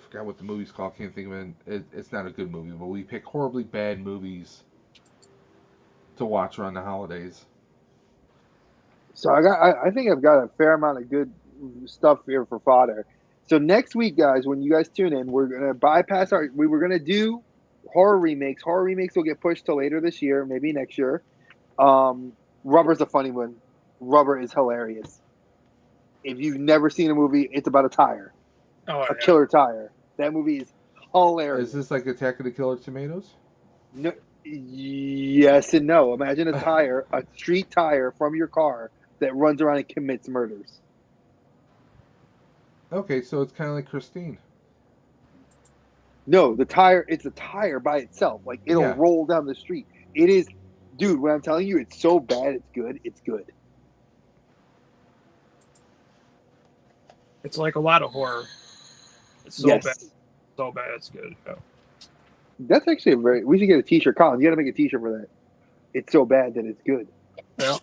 forgot what the movie's called. Can't think of it. It's not a good movie, but we pick horribly bad movies to watch around the holidays. So I think I've got a fair amount of good stuff here for fodder. So next week, guys, when you guys tune in, we're gonna bypass we were gonna do horror remakes. Horror remakes will get pushed to later this year, maybe next year. Rubber's a funny one. Rubber is hilarious. If you've never seen a movie, it's about a tire, killer tire. That movie is hilarious. Is this like Attack of the Killer Tomatoes? No, yes and no. Imagine a tire, a street tire from your car that runs around and commits murders. Okay, so it's kind of like Christine. No, it's a tire by itself. Like, it'll roll down the street. It is, dude, when I'm telling you, it's so bad, it's good. It's good. It's like a lot of horror. It's so bad. So bad, it's good. Yeah. That's actually we should get a t-shirt. Colin, you got to make a t-shirt for that. It's so bad that it's good. Yeah.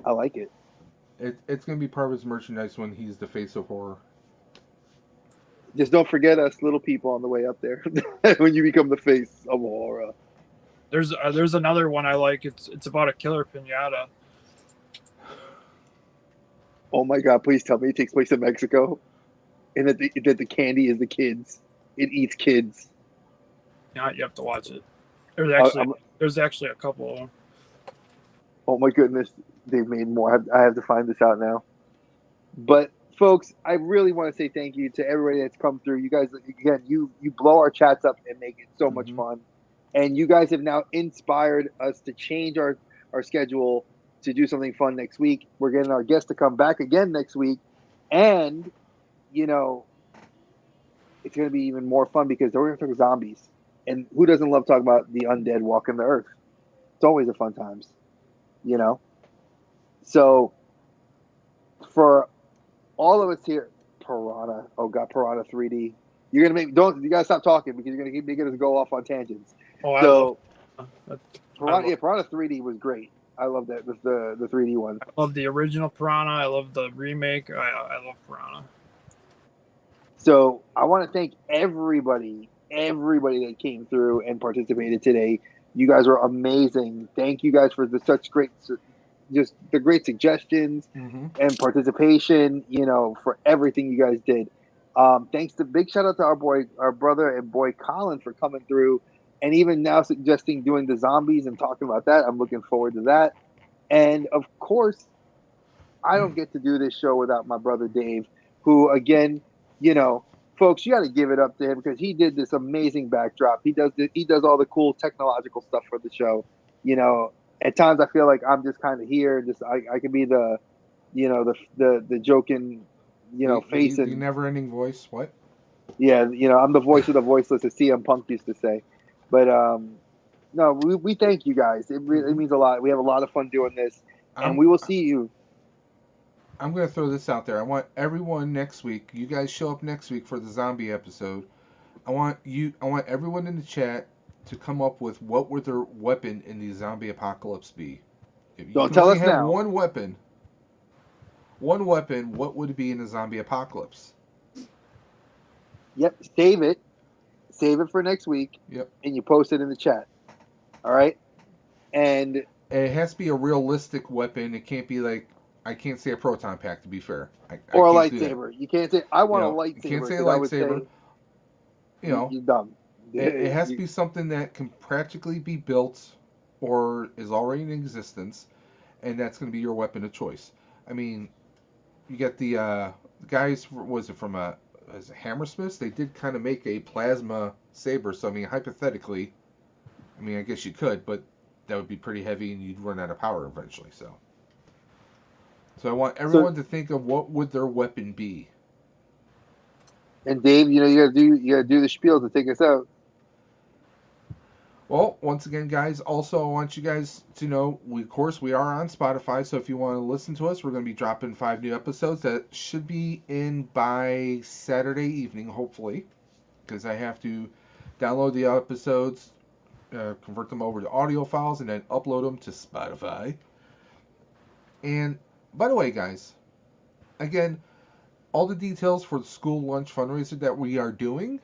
I like it. It's going to be part of his merchandise when he's the face of horror. Just don't forget us little people on the way up there when you become the face of horror. There's another one I like. It's about a killer piñata. Oh my God! Please tell me it takes place in Mexico, and that the candy is the kids. It eats kids. Yeah, you have to watch it. There's actually a couple of them. Oh my goodness, they've made more. I have to find this out now. But folks, I really want to say thank you to everybody that's come through. You guys, again, you blow our chats up and make it so much fun. And you guys have now inspired us to change our schedule to do something fun next week. We're getting our guest to come back again next week. And, it's going to be even more fun because we're going to talk zombies. And who doesn't love talking about the undead walking the earth? It's always a fun times, So for all of us here, Piranha. Oh God, Piranha 3D. You're gonna you gotta stop talking because you're gonna keep making us go off on tangents. Piranha 3D was great. I love that the 3D one. I love the original Piranha. I love the remake. I love Piranha. So I want to thank everybody that came through and participated today. You guys were amazing. Thank you guys for such great, just the great suggestions and participation. For everything you guys did. Big shout out to our brother and boy Colin for coming through, and even now suggesting doing the zombies and talking about that. I'm looking forward to that. And of course, I don't get to do this show without my brother Dave, who again, folks, you got to give it up to him because he did this amazing backdrop. He does all the cool technological stuff for the show. At times I feel like I'm just kind of here, just I can be the joking, face and the never-ending voice. What? Yeah, I'm the voice of the voiceless, as CM Punk used to say. But no, we thank you guys. It means a lot. We have a lot of fun doing this, and we will see you. I'm going to throw this out there. I want everyone next week, you guys show up next week for the zombie episode. I want everyone in the chat to come up with what would their weapon in the zombie apocalypse be. If you Don't tell only us have now. one weapon, what would it be in the zombie apocalypse? Yep, save it for next week. Yep. And you post it in the chat. All right? And it has to be a realistic weapon. It can't be like, I can't say a proton pack, to be fair. Or a lightsaber. You can't say, I want a lightsaber. You can't say a lightsaber. You're dumb. It has to be something that can practically be built or is already in existence, and that's going to be your weapon of choice. I mean, you get the guys, was it from Hammersmiths? They did kind of make a plasma saber, so I mean, hypothetically, I guess you could, but that would be pretty heavy and you'd run out of power eventually, so I want everyone to think of what would their weapon be. And Dave, you gotta do the spiel to take us out. Well, once again, guys, also I want you guys to know, we are on Spotify, so if you want to listen to us, we're going to be dropping 5 new episodes that should be in by Saturday evening, hopefully, because I have to download the episodes, convert them over to audio files, and then upload them to Spotify. And, by the way, guys, again, all the details for the school lunch fundraiser that we are doing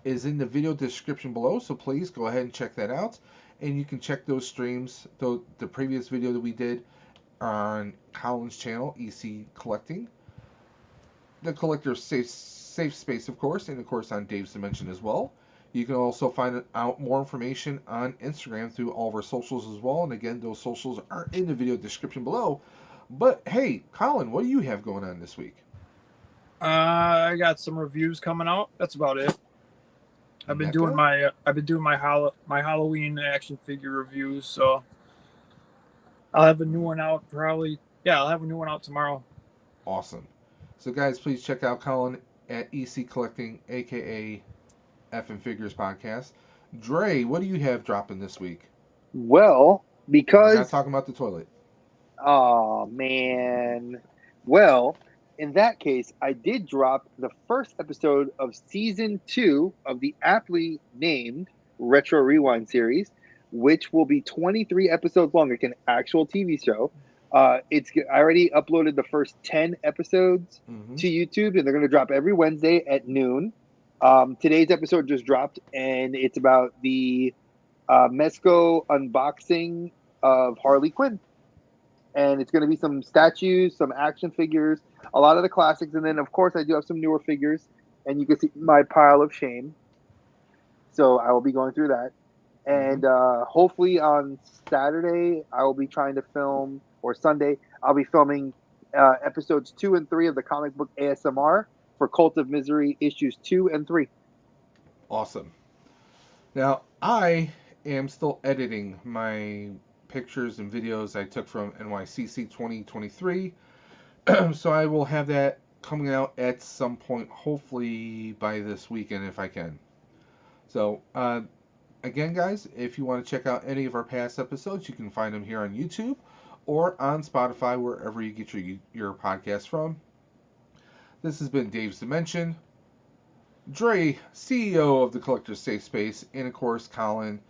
is in the video description below, so please go ahead and check that out. And you can check those streams, the previous video that we did on Colin's channel, EC Collecting, the Collector's Safe Space, of course, and of course on Dave's Dimension as well. You can also find out more information on Instagram through all of our socials as well, and again, those socials are in the video description below. But hey, Colin, what do you have going on this week? I got some reviews coming out. That's about it. I've been doing my Halloween action figure reviews, so I'll have a new one out probably. Yeah, I'll have a new one out tomorrow. Awesome. So guys, please check out Colin at EC Collecting, aka F and Figures Podcast. Dre, what do you have dropping this week? Well, because we're not talking about the toilet. Oh man. Well, in that case, I did drop the first episode of season 2 of the aptly named Retro Rewind series, which will be 23 episodes long, like an actual TV show. I already uploaded the first 10 episodes to YouTube, and they're going to drop every Wednesday at noon. Today's episode just dropped, and it's about the Mezco unboxing of Harley Quinn. And it's going to be some statues, some action figures, a lot of the classics. And then, of course, I do have some newer figures. And you can see my pile of shame. So I will be going through that. And hopefully on Saturday, I will be trying to film, or Sunday, I'll be filming episodes 2 and 3 of the comic book ASMR for Cult of Misery issues 2 and 3. Awesome. Now, I am still editing my pictures and videos I took from NYCC 2023. So I will have that coming out at some point, hopefully by this weekend if I can. So, again, guys, if you want to check out any of our past episodes, you can find them here on YouTube or on Spotify, wherever you get your podcast from. This has been Dave's Dimension. Dre, CEO of the Collector's Safe Space, and of course, Colin,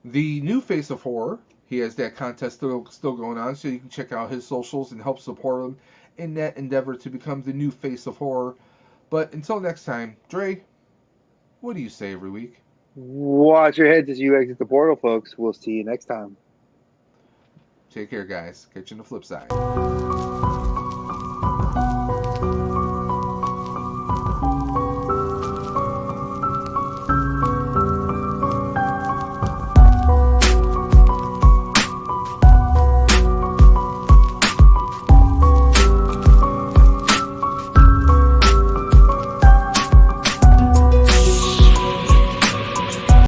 the new face of horror. He has that contest still going on, so you can check out his socials and help support him in that endeavor to become the new face of horror. But until next time, Dre, what do you say every week? Watch your heads as you exit the portal, folks. We'll see you next time. Take care, guys. Catch you on the flip side.